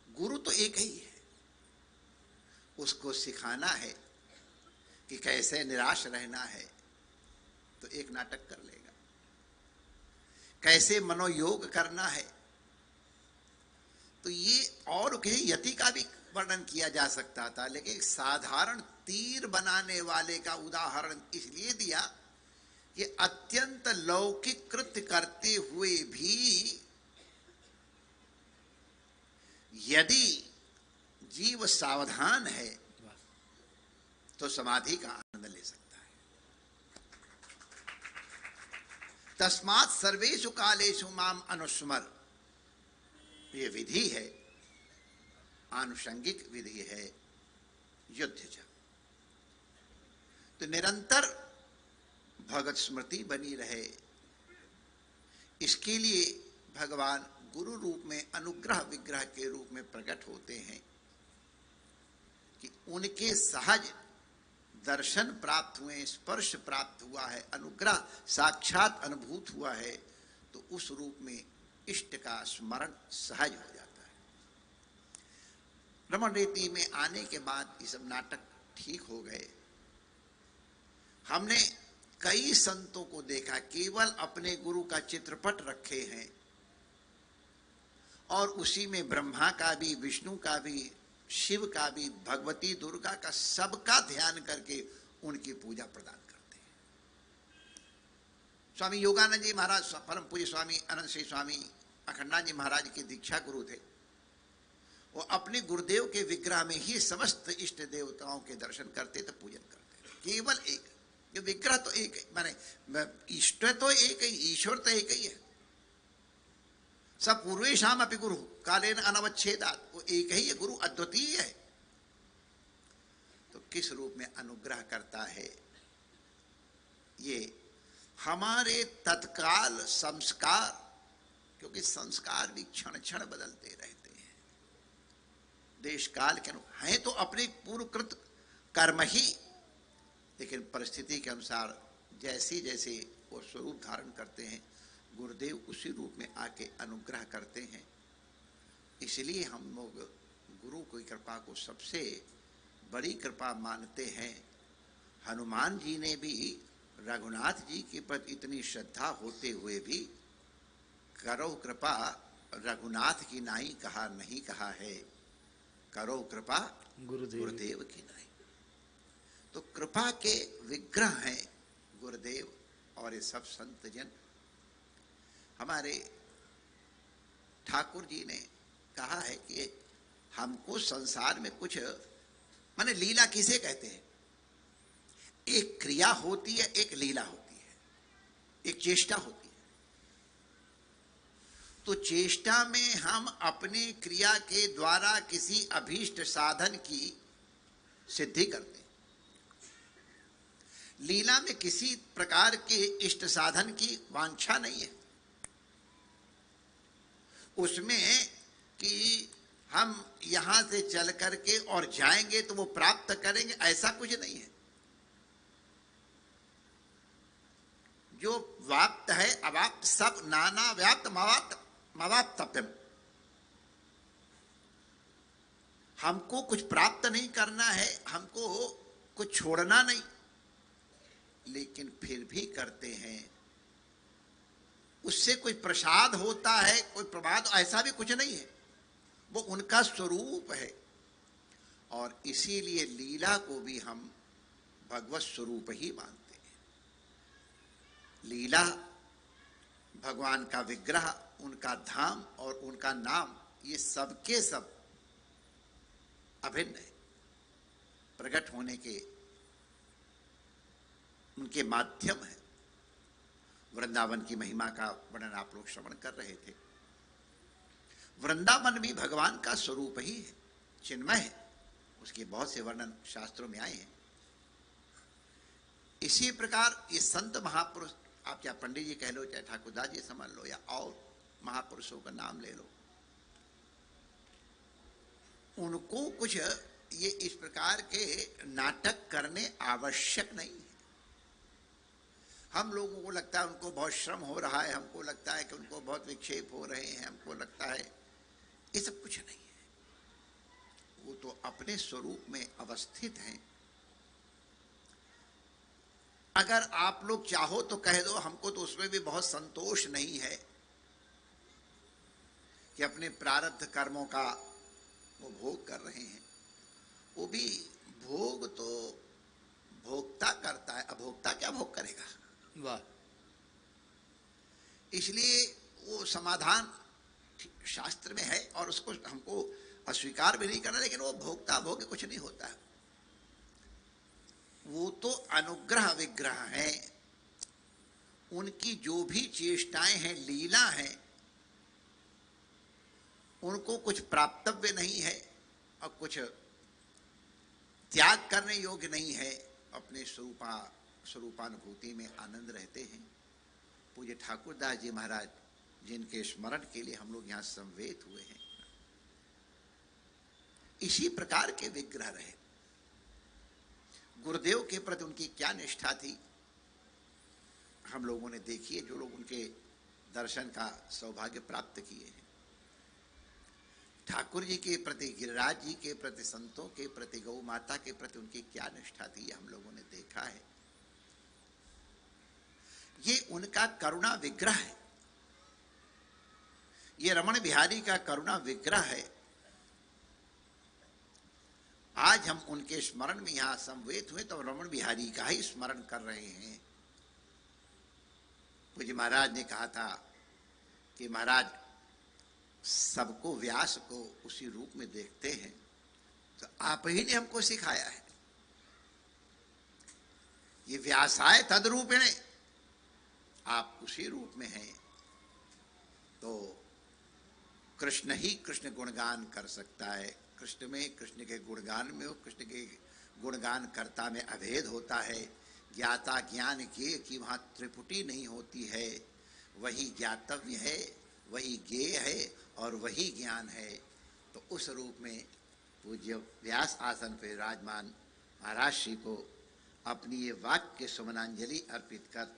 गुरु तो एक ही है, उसको सिखाना है कि कैसे निराश रहना है तो एक नाटक कर लेगा, कैसे मनोयोग करना है तो ये, और किसी यति का भी वर्णन किया जा सकता था, लेकिन साधारण तीर बनाने वाले का उदाहरण इसलिए दिया कि अत्यंत लौकिक कृत्य करते हुए भी यदि जीव सावधान है तो समाधि का आनंद ले सकता है। तस्मात् सर्वेषु कालेषु माम अनुस्मर, ये विधि है, आनुषंगिक विधि है, युद्ध च। तो निरंतर भगत स्मृति बनी रहे, इसके लिए भगवान गुरु रूप में अनुग्रह विग्रह के रूप में प्रकट होते हैं कि उनके सहज दर्शन प्राप्त हुए, स्पर्श प्राप्त हुआ है, अनुग्रह साक्षात अनुभूत हुआ है, तो उस रूप में इष्ट का स्मरण सहज हो जाता है। रमण रीति में आने के बाद ये सब नाटक ठीक हो गए। हमने कई संतों को देखा केवल अपने गुरु का चित्रपट रखे हैं और उसी में ब्रह्मा का भी, विष्णु का भी, शिव का भी, भगवती दुर्गा का, सबका ध्यान करके उनकी पूजा प्रदान करते हैं। स्वामी योगानंद जी महाराज, परम पूज्य स्वामी अनंत श्री स्वामी अखंडानंद जी महाराज के दीक्षा गुरु थे। वो अपने गुरुदेव के विग्रह में ही समस्त इष्ट देवताओं के दर्शन करते थे, पूजन करते, केवल एक। ये विग्रह तो एक है, माने इष्ट तो एक ही, ईश्वर तो एक ही है। सब पूर्वेशाम अपि गुरु कालेन अनवच्छेदात, वो एक ही है, गुरु अद्वितीय है। तो किस रूप में अनुग्रह करता है, ये हमारे तत्काल संस्कार, क्योंकि संस्कार भी क्षण क्षण बदलते रहते हैं, देश काल के अनुसार हैं तो अपने पूर्वकृत कर्म ही, लेकिन परिस्थिति के अनुसार जैसी जैसे वो स्वरूप धारण करते हैं, गुरुदेव उसी रूप में आके अनुग्रह करते हैं। इसलिए हम लोग गुरु की कृपा को सबसे बड़ी कृपा मानते हैं। हनुमान जी ने भी रघुनाथ जी के प्रति इतनी श्रद्धा होते हुए भी करो कृपा रघुनाथ की नाई कहा नहीं कहा है, करो कृपा गुरुदेव की नाई। तो कृपा के विग्रह हैं गुरुदेव और ये सब संत जन। हमारे ठाकुर जी ने कहा है कि हमको संसार में कुछ, माने लीला किसे कहते हैं, एक क्रिया होती है, एक लीला होती है, एक चेष्टा होती है। तो चेष्टा में हम अपने क्रिया के द्वारा किसी अभीष्ट साधन की सिद्धि करते हैं। लीला में किसी प्रकार के इष्ट साधन की वांछा नहीं है, उसमें कि हम यहां से चल करके और जाएंगे तो वो प्राप्त करेंगे, ऐसा कुछ नहीं है। जो व्याप्त है अवाप्त सब नाना व्याप्त मवाप्तव्यम। हमको कुछ प्राप्त नहीं करना है, हमको कुछ छोड़ना नहीं, लेकिन फिर भी करते हैं। उससे कोई प्रसाद होता है, कोई प्रमाद, ऐसा भी कुछ नहीं है, वो उनका स्वरूप है। और इसीलिए लीला को भी हम भगवत स्वरूप ही मानते हैं। लीला भगवान का विग्रह, उनका धाम और उनका नाम, ये सबके सब अभिन्न है। प्रकट होने के उनके माध्यम है। वृंदावन की महिमा का वर्णन आप लोग श्रवण कर रहे थे। वृंदावन भी भगवान का स्वरूप ही है, चिन्मय है। उसके बहुत से वर्णन शास्त्रों में आए हैं। इसी प्रकार ये संत महापुरुष, आप चाहे पंडित जी कह लो, चाहे ठाकुरदास जी समझ लो, या और महापुरुषों का नाम ले लो, उनको कुछ ये इस प्रकार के नाटक करने आवश्यक नहीं है। हम लोगों को लगता है उनको बहुत श्रम हो रहा है, हमको लगता है कि उनको बहुत विक्षेप हो रहे हैं, हमको लगता है, ये सब कुछ नहीं है। वो तो अपने स्वरूप में अवस्थित हैं। अगर आप लोग चाहो तो कह दो, हमको तो उसमें भी बहुत संतोष नहीं है कि अपने प्रारब्ध कर्मों का वो भोग कर रहे हैं। वो भी भोग तो भोक्ता करता है, अभोक्ता क्या भोग करेगा। वाह। इसलिए वो समाधान शास्त्र में है और उसको हमको अस्वीकार भी नहीं करना, लेकिन वो भोक्ता भोग कुछ नहीं होता है। वो तो अनुग्रह विग्रह है। उनकी जो भी चेष्टाएं हैं, लीला हैं, उनको कुछ प्राप्तव्य नहीं है और कुछ त्याग करने योग्य नहीं है। अपने स्वरूपानुभूति में आनंद रहते हैं। पूज्य ठाकुरदास जी महाराज, जिनके स्मरण के लिए हम लोग यहाँ संवेद हुए हैं, इसी प्रकार के विग्रह रहे। गुरुदेव के प्रति उनकी क्या निष्ठा थी, हम लोगों ने देखी है, जो लोग उनके दर्शन का सौभाग्य प्राप्त किए हैं। ठाकुर जी के प्रति, गिरिराज जी के प्रति, संतों के प्रति, गौ माता के प्रति उनकी क्या निष्ठा थी, हम लोगों ने देखा है। ये उनका करुणा विग्रह है। ये रमण बिहारी का करुणा विग्रह है। आज हम उनके स्मरण में यहां समवेत हुए तो रमण बिहारी का ही स्मरण कर रहे हैं। पूज्य महाराज ने कहा था कि महाराज सबको व्यास को उसी रूप में देखते हैं, तो आप ही ने हमको सिखाया है। ये व्यासाय तद्रूपिणे, आप उसी रूप में हैं। तो कृष्ण ही कृष्ण गुणगान कर सकता है। कृष्ण में, कृष्ण के गुणगान में, कृष्ण के गुणगान कर्ता में अभेद होता है। ज्ञाता ज्ञान के कि वहाँ त्रिपुटी नहीं होती है। वही ज्ञातव्य है, वही ज्ञेय है और वही ज्ञान है। तो उस रूप में पूज्य व्यास आसन पर विराजमान महाराज श्री को अपनी ये वाक्य सुमनांजलि अर्पित कर,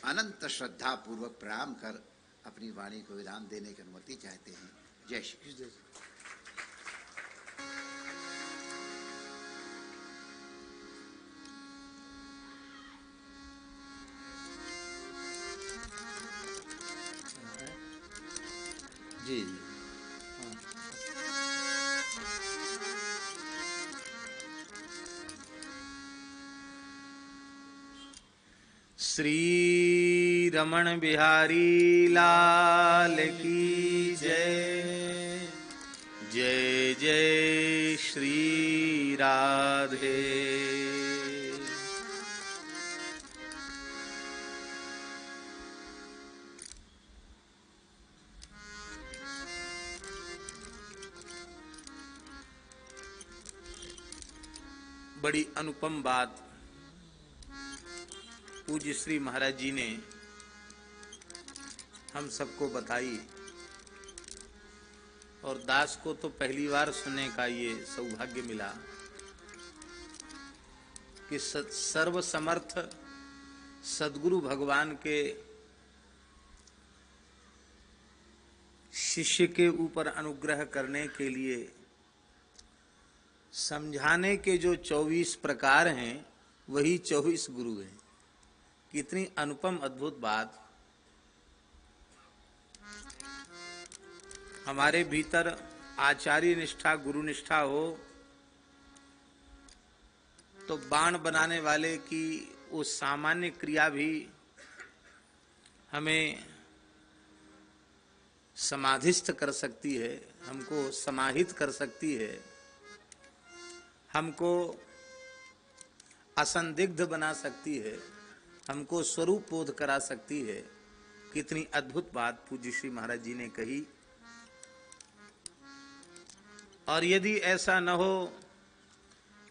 अनंत श्रद्धा पूर्वक प्रणाम कर अपनी वाणी को विराम देने की अनुमति चाहते हैं। जय श्री कृष्ण। जी जी। श्री रमण बिहारी लाल की जय। जय जय श्री राधे। बड़ी अनुपम बात पूज्य श्री महाराज जी ने हम सबको बताई, और दास को तो पहली बार सुनने का ये सौभाग्य मिला कि सर्वसमर्थ सद्गुरु भगवान के शिष्य के ऊपर अनुग्रह करने के लिए समझाने के जो 24 प्रकार हैं वही 24 गुरु हैं। कितनी अनुपम अद्भुत बात। हमारे भीतर आचार्य निष्ठा, गुरु निष्ठा हो तो बाण बनाने वाले की वो सामान्य क्रिया भी हमें समाधिस्थ कर सकती है, हमको समाहित कर सकती है, हमको असंदिग्ध बना सकती है, हमको स्वरूप बोध करा सकती है। कितनी अद्भुत बात पूज्य श्री महाराज जी ने कही। और यदि ऐसा न हो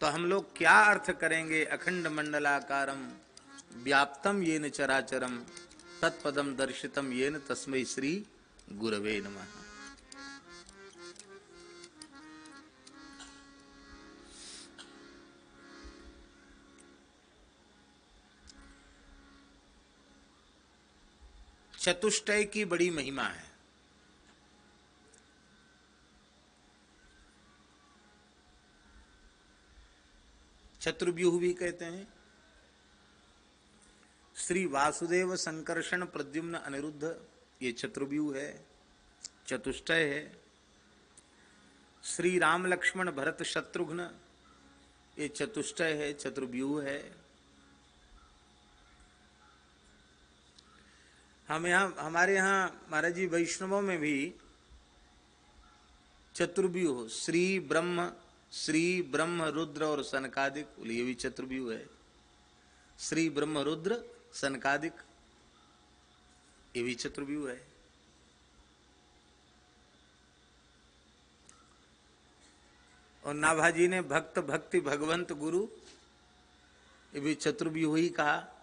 तो हम लोग क्या अर्थ करेंगे? अखंड मंडलाकारम व्याप्तम येन चराचरम तत्पदम दर्शितम येन तस्मै श्री गुरवे नमः। चतुष्टय की बड़ी महिमा है। चतुर्व्यूह भी कहते हैं। श्री वासुदेव संकर्षण प्रद्युम्न अनिरुद्ध, ये चतुर्व्यूह है, चतुष्टय है। श्री राम लक्ष्मण भरत शत्रुघ्न, ये चतुष्टय है, चतुर्व्यूह है। हमारे यहाँ महाराज जी वैष्णवों में भी चतुर्व्यूह, श्री ब्रह्म रुद्र और सनकादिक, ये भी चतुर्व्यूह है। श्री ब्रह्म रुद्र सनकादिक, ये भी चतुर्व्यूह है। और नाभाजी ने भक्त भक्ति भगवंत गुरु, ये भी चतुर्व्यूह ही कहा।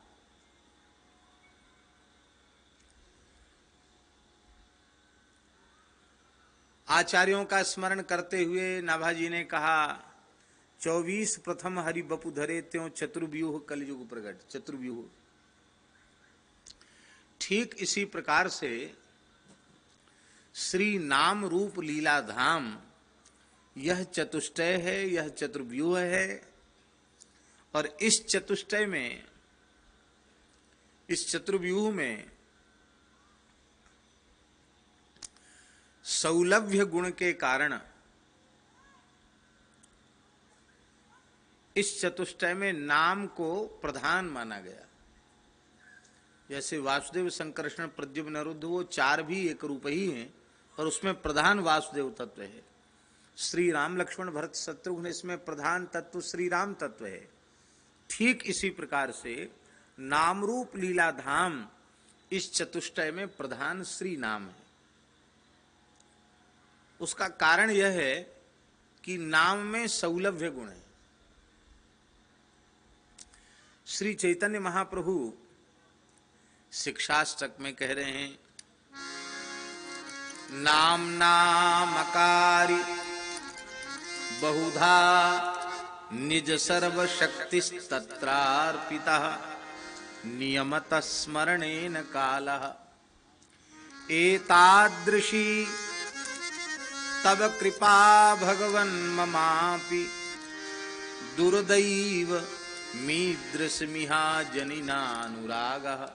आचार्यों का स्मरण करते हुए नाभाजी ने कहा 24 प्रथम हरि बपु धरे त्यों चतुर्व्यूह कलयुग प्रगट। चतुर्व्यूह ठीक इसी प्रकार से श्री नाम रूप लीला धाम, यह चतुष्टय है, यह चतुर्व्यूह है। और इस चतुष्टय में, इस चतुर्व्यूह में सौलभ्य गुण के कारण इस चतुष्टय में नाम को प्रधान माना गया। जैसे वासुदेव संकर्षण प्रद्युम्न अनिरुद्ध, वो चार भी एक रूप ही हैं, और उसमें प्रधान वासुदेव तत्व है। श्री राम लक्ष्मण भरत शत्रुघ्न, इसमें प्रधान तत्व श्री राम तत्व है। ठीक इसी प्रकार से नाम रूप लीला धाम, इस चतुष्टय में प्रधान श्री नाम है। उसका कारण यह है कि नाम में सौलभ्य गुण है। श्री चैतन्य महाप्रभु शिक्षाष्टक में कह रहे हैं, नाम नामकारी बहुधा निज सर्वशक्ति तत्रार्पिता नियमत स्मरणेन कालः एतादृशी तब कृपा भगवन् ममापि दुर्दैव मीदृशमिहा जनिनानुरागः।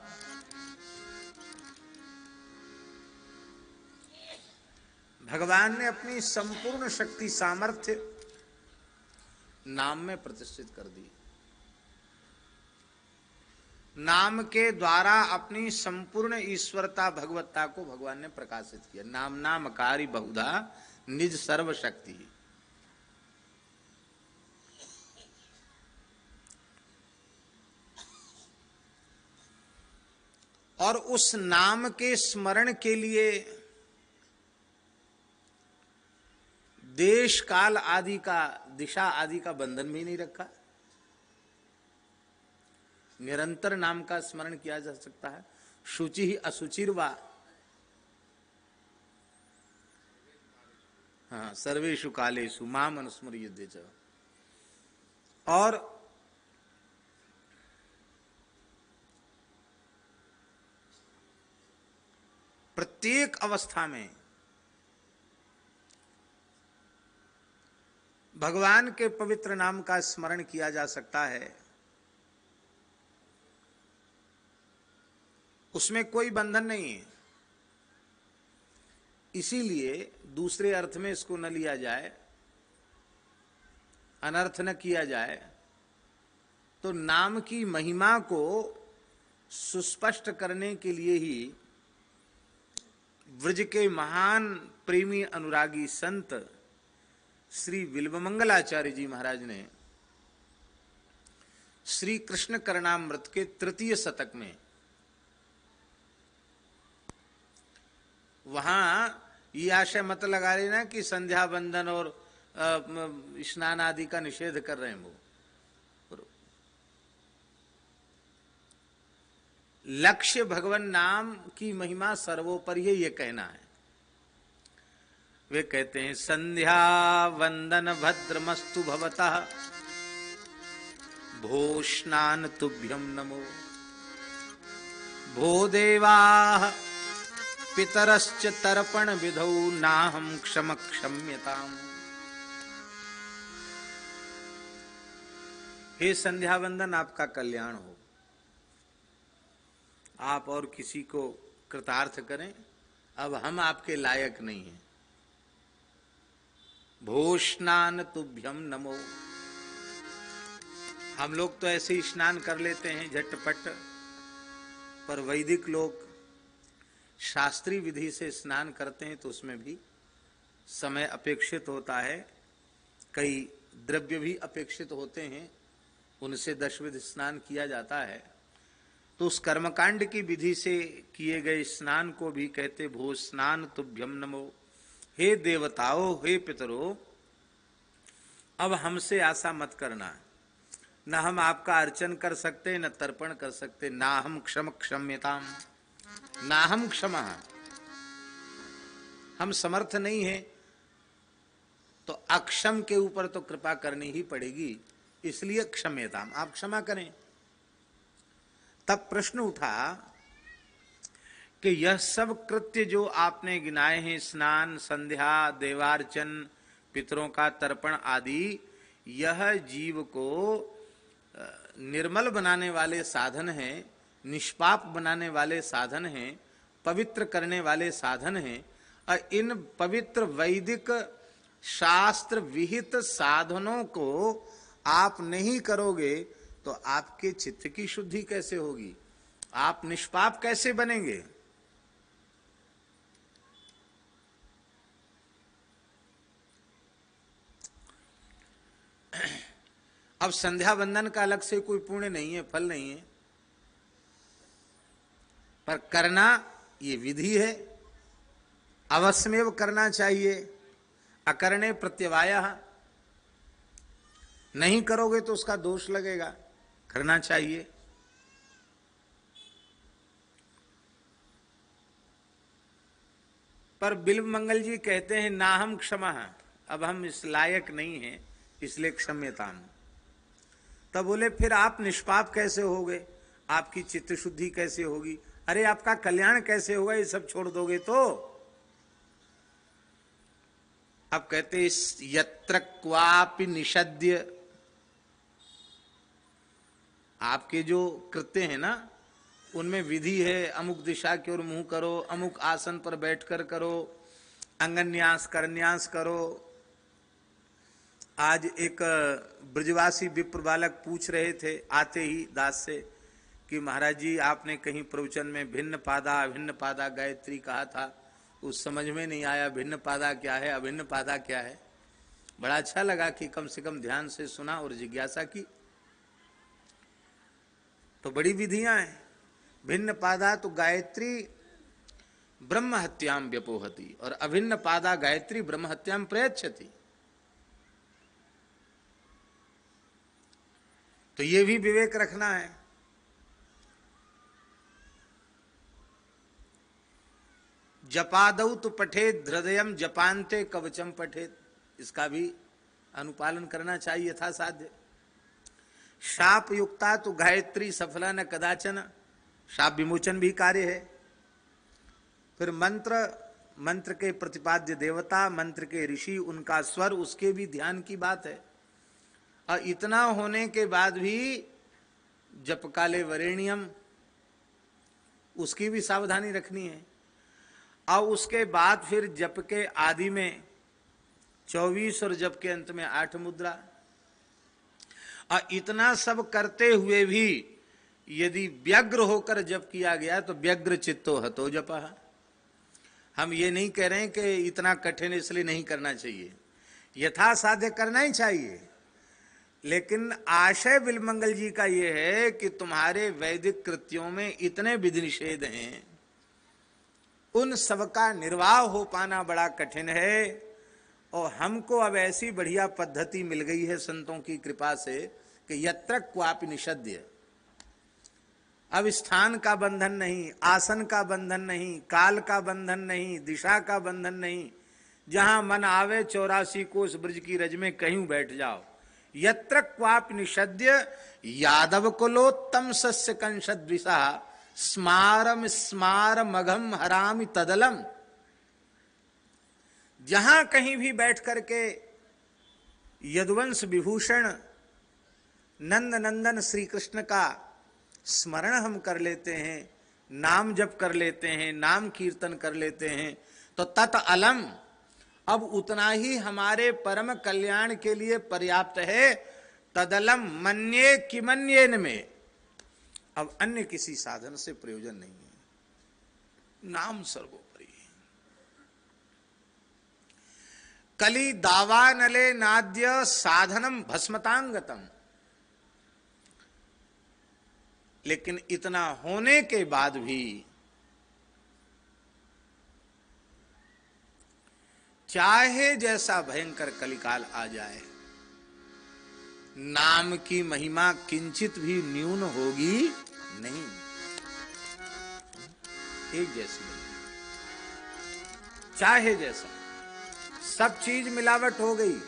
भगवान ने अपनी संपूर्ण शक्ति सामर्थ्य नाम में प्रतिष्ठित कर दी। नाम के द्वारा अपनी संपूर्ण ईश्वरता भगवत्ता को भगवान ने प्रकाशित किया। नाम नामकारी बहुधा निज सर्वशक्ति। और उस नाम के स्मरण के लिए देश काल आदि का, दिशा आदि का बंधन भी नहीं रखा। निरंतर नाम का स्मरण किया जा सकता है। शुचि ही असुचिर्वा, हाँ, सर्वेषु कालेषु माम अनुस्मर्यते च। और प्रत्येक अवस्था में भगवान के पवित्र नाम का स्मरण किया जा सकता है। उसमें कोई बंधन नहीं है। इसीलिए दूसरे अर्थ में इसको न लिया जाए, अनर्थ न किया जाए। तो नाम की महिमा को सुस्पष्ट करने के लिए ही व्रज के महान प्रेमी अनुरागी संत श्री बिल्वमंगलाचार्य जी महाराज ने श्री कृष्ण करणामृत के तृतीय शतक में, वहां ये आशय मत लगा लेना कि संध्या बंदन और स्नान आदि का निषेध कर रहे हैं वो। लक्ष्य भगवान नाम की महिमा सर्वोपरि है, ये कहना है। वे कहते हैं, संध्या वंदन भद्रमस्तु भवतः भो स्नान तुभ्यं नमो भो देवाः पितरश्च तर्पण विधौ नाहं क्षम क्षम्यताम्। हे संध्या वंदन, आपका कल्याण हो। आप और किसी को कृतार्थ करें, अब हम आपके लायक नहीं हैं। भो स्नान तुभ्यं नमो। हम लोग तो ऐसे ही स्नान कर लेते हैं झटपट, पर वैदिक लोग शास्त्रीय विधि से स्नान करते हैं तो उसमें भी समय अपेक्षित होता है, कई द्रव्य भी अपेक्षित होते हैं, उनसे दशविध स्नान किया जाता है। तो उस कर्मकांड की विधि से किए गए स्नान को भी कहते भो स्नान तुभ्यं नमो। हे देवताओं, हे पितरों, अब हमसे आशा मत करना। न हम आपका अर्चन कर सकते, न तर्पण कर सकते। ना हम क्षम क्षम्यताम, ना हम क्षमा, हम समर्थ नहीं है। तो अक्षम के ऊपर तो कृपा करनी ही पड़ेगी, इसलिए क्षम्यताम, आप क्षमा करें। तब प्रश्न उठा कि यह सब कृत्य जो आपने गिनाए हैं, स्नान, संध्या, देवार्चन, पितरों का तर्पण आदि, यह जीव को निर्मल बनाने वाले साधन हैं, निष्पाप बनाने वाले साधन हैं, पवित्र करने वाले साधन हैं। और इन पवित्र वैदिक शास्त्र विहित साधनों को आप नहीं करोगे तो आपके चित्त की शुद्धि कैसे होगी? आप निष्पाप कैसे बनेंगे? अब संध्या वंदन का अलग से कोई पुण्य नहीं है, फल नहीं है, पर करना ये विधि है, अवश्यमेव करना चाहिए। अकरणे प्रत्यवायः, नहीं करोगे तो उसका दोष लगेगा, करना चाहिए। पर बिल्व मंगल जी कहते हैं ना हम क्षमा, अब हम इस लायक नहीं हैं, इसलिए क्षम्यताम। तब बोले फिर आप निष्पाप कैसे होगे, आपकी चित्त शुद्धि कैसे होगी, अरे आपका कल्याण कैसे होगा, ये सब छोड़ दोगे तो। अब कहते यत्र क्वापि निषद्य, आपके जो कृत्य है ना उनमें विधि है, अमुक दिशा की ओर मुंह करो, अमुक आसन पर बैठकर करो, अंगन्यास करन्यास करो। आज एक ब्रजवासी विप्र बालक पूछ रहे थे आते ही दास से कि महाराज जी आपने कहीं प्रवचन में भिन्न पादा अभिन्न पादा गायत्री कहा था, उस समझ में नहीं आया, भिन्न पादा क्या है अभिन्न पादा क्या है। बड़ा अच्छा लगा कि कम से कम ध्यान से सुना और जिज्ञासा की। तो बड़ी विधियां हैं। भिन्न पादा तो गायत्री ब्रह्म हत्याम व्यपोहति, और अभिन्न पादा गायत्री ब्रह्म हत्याम प्रयच्छति। तो ये भी विवेक रखना है। जपादौ तो पठेत हृदयम जपान्ते कवचम पठेत, इसका भी अनुपालन करना चाहिए यथा साध्य। शाप युक्ता तो गायत्री सफला न कदाचन, शाप विमोचन भी कार्य है। फिर मंत्र के प्रतिपाद्य देवता, मंत्र के ऋषि, उनका स्वर, उसके भी ध्यान की बात है। और इतना होने के बाद भी जप काले वरेण्यम, उसकी भी सावधानी रखनी है। और उसके बाद फिर जप के आदि में 24 और जप के अंत में 8 मुद्रा। और इतना सब करते हुए भी यदि व्यग्र होकर जप किया गया तो व्यग्र चित्तो हतो जपः। हम ये नहीं कह रहे हैं कि इतना कठिन इसलिए नहीं करना चाहिए, यथा साध्य करना ही चाहिए। लेकिन आशय बिल्वमंगल जी का ये है कि तुम्हारे वैदिक कृत्यों में इतने विधि निषेध हैं, उन सबका निर्वाह हो पाना बड़ा कठिन है। और हमको अब ऐसी बढ़िया पद्धति मिल गई है संतों की कृपा से कि यत्र क्वापि निषद्य, अब स्थान का बंधन नहीं, आसन का बंधन नहीं, काल का बंधन नहीं, दिशा का बंधन नहीं, जहां मन आवे 84 कोस ब्रज की रज में कहीं बैठ जाओ। यत्र क्वापि निषद्य यादव कुलोत्तम सस्य कंशद्विषा स्मारम स्मार मघम हरामि तदलम। जहां कहीं भी बैठ करके यदुवंश विभूषण नंद नंदन श्री कृष्ण का स्मरण हम कर लेते हैं, नाम जप कर लेते हैं, नाम कीर्तन कर लेते हैं, तो तत् अलम, अब उतना ही हमारे परम कल्याण के लिए पर्याप्त है। तदलम मन्ये किमन्येन में, अब अन्य किसी साधन से प्रयोजन नहीं है, नाम सर्वोपरि। कली दावानले नाद्य साधनम भस्मतांगतम। लेकिन इतना होने के बाद भी चाहे जैसा भयंकर कलिकाल आ जाए, नाम की महिमा किंचित भी न्यून होगी नहीं, एक जैसी बनेगी। चाहे जैसा, सब चीज मिलावट हो गई,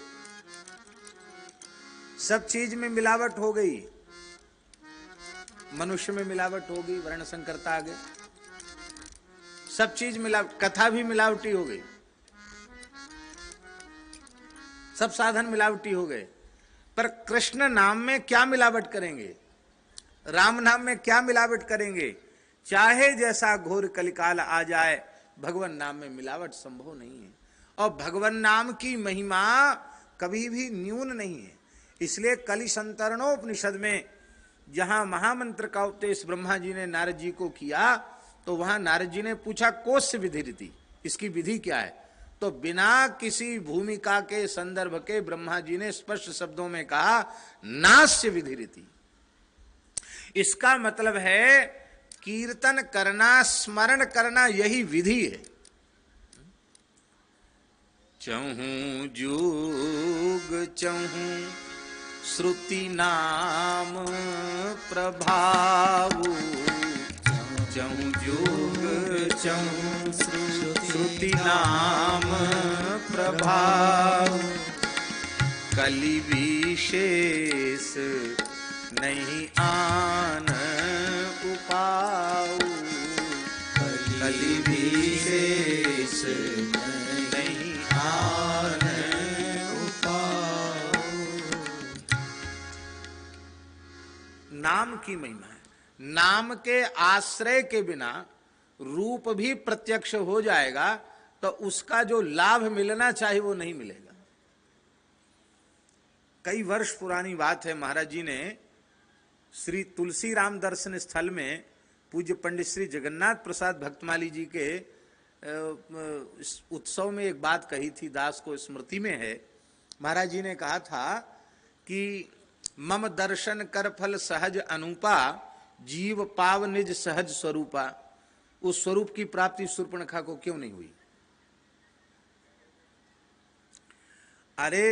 सब चीज में मिलावट हो गई। मनुष्य में मिलावट हो गई, वर्ण संकरता आ गई, सब चीज मिलावट, कथा भी मिलावटी हो गई, सब साधन मिलावटी हो गए। पर कृष्ण नाम में क्या मिलावट करेंगे, राम नाम में क्या मिलावट करेंगे। चाहे जैसा घोर कलिकाल आ जाए, भगवान नाम में मिलावट संभव नहीं है। और भगवान नाम की महिमा कभी भी न्यून नहीं है। इसलिए कलिसंतरणोपनिषद में जहां महामंत्र का उपदेश ब्रह्मा जी ने नारद जी को किया, तो वहां नारद जी ने पूछा कोस्य विधि रीति, इसकी विधि क्या है। तो बिना किसी भूमिका के संदर्भ के ब्रह्मा जी ने स्पष्ट शब्दों में कहा नास्य विधिरिति। इसका मतलब है कीर्तन करना, स्मरण करना, यही विधि है। चहूं जुग चहूं श्रुति नाम प्रभाव, चहूं जुग चहूं श्रुति नाम प्रभाव, कलि विशेष नहीं आन उपाऊ, कलि विशेष नहीं आन उपाऊ। नाम की महिमा है। नाम के आश्रय के बिना रूप भी प्रत्यक्ष हो जाएगा तो उसका जो लाभ मिलना चाहिए वो नहीं मिलेगा। कई वर्ष पुरानी बात है, महाराज जी ने श्री तुलसी राम दर्शन स्थल में पूज्य पंडित श्री जगन्नाथ प्रसाद भक्तमाली जी के उत्सव में एक बात कही थी, दास को स्मृति में है। महाराज जी ने कहा था कि मम दर्शन कर फल सहज अनुपा, जीव पाव निज सहज स्वरूपा। उस स्वरूप की प्राप्ति शूर्पणखा को क्यों नहीं हुई? अरे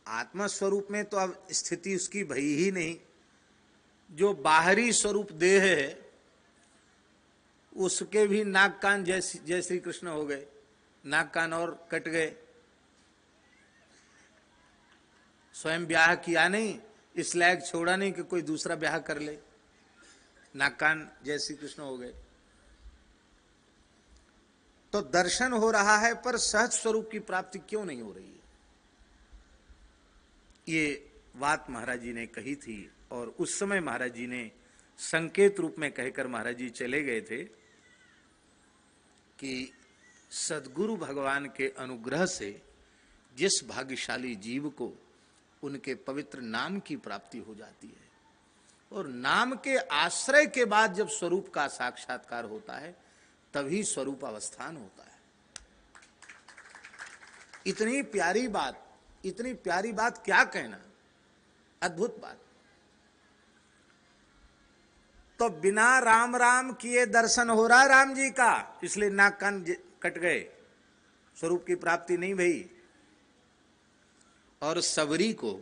आत्मा स्वरूप में तो अब स्थिति उसकी भई ही नहीं। जो बाहरी स्वरूप देह है उसके भी नाक कान जय श्री कृष्ण हो गए, नाक कान और कट गए। स्वयं ब्याह किया नहीं, इस लायक छोड़ा नहीं कि कोई दूसरा ब्याह कर ले, नाक कान जय श्री कृष्ण हो गए। तो दर्शन हो रहा है पर सहज स्वरूप की प्राप्ति क्यों नहीं हो रही है? ये बात महाराज जी ने कही थी और उस समय महाराज जी ने संकेत रूप में कहकर महाराज जी चले गए थे कि सद्गुरु भगवान के अनुग्रह से जिस भाग्यशाली जीव को उनके पवित्र नाम की प्राप्ति हो जाती है और नाम के आश्रय के बाद जब स्वरूप का साक्षात्कार होता है तभी स्वरूप अवस्थान होता है। इतनी प्यारी बात क्या कहना, अद्भुत बात। तो बिना राम राम किए दर्शन हो रहा राम जी का, इसलिए नाक कान कट गए, स्वरूप की प्राप्ति नहीं भई। और सबरी को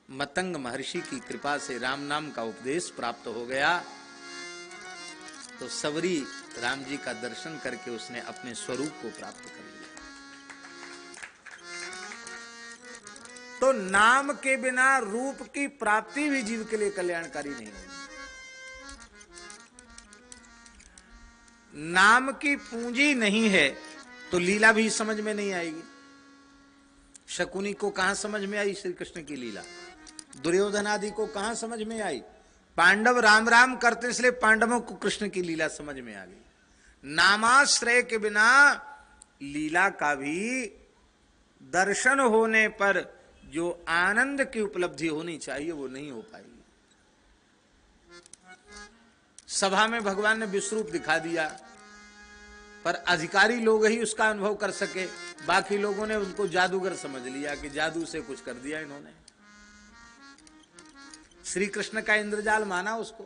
मतंग महर्षि की कृपा से राम नाम का उपदेश प्राप्त हो गया। तो सबरी राम जी का दर्शन करके उसने अपने स्वरूप को प्राप्त कर लिया। तो नाम के बिना रूप की प्राप्ति भी जीव के लिए कल्याणकारी नहीं होगी। नाम की पूंजी नहीं है तो लीला भी समझ में नहीं आएगी। शकुनी को कहां समझ में आई श्री कृष्ण की लीला? दुर्योधन आदि को कहां समझ में आई? पांडव राम राम करते इसलिए पांडवों को कृष्ण की लीला समझ में आ गई। नामाश्रय के बिना लीला का भी दर्शन होने पर जो आनंद की उपलब्धि होनी चाहिए वो नहीं हो पाएगी। सभा में भगवान ने विश्वरूप दिखा दिया पर अधिकारी लोग ही उसका अनुभव कर सके, बाकी लोगों ने उनको जादूगर समझ लिया कि जादू से कुछ कर दिया इन्होंने। श्री कृष्ण का इंद्रजाल माना उसको।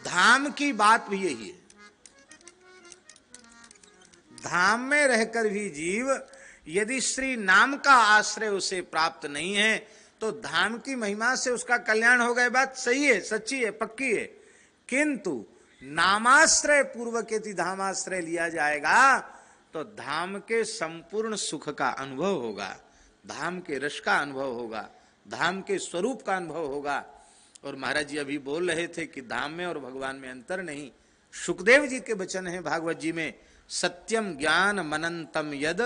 धाम की बात भी यही है। धाम में रहकर भी जीव यदि श्री नाम का आश्रय उसे प्राप्त नहीं है तो धाम की महिमा से उसका कल्याण हो गए, बात सही है, सच्ची है, पक्की है। किंतु नामाश्रय पूर्वक यदि धामाश्रय लिया जाएगा तो धाम के संपूर्ण सुख का अनुभव होगा, धाम के रस का अनुभव होगा, धाम के स्वरूप का अनुभव होगा। और महाराज जी अभी बोल रहे थे कि धाम में और भगवान में अंतर नहीं। सुखदेव जी के वचन है भागवत जी में, सत्यम ज्ञान मनंतम यद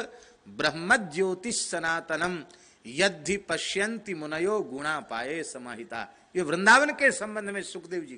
ब्रह्म ज्योतिष सनातनम यद्धि पश्यन्ति मुनयो गुणा पाए समाहिता। ये वृंदावन के संबंध में सुखदेव जी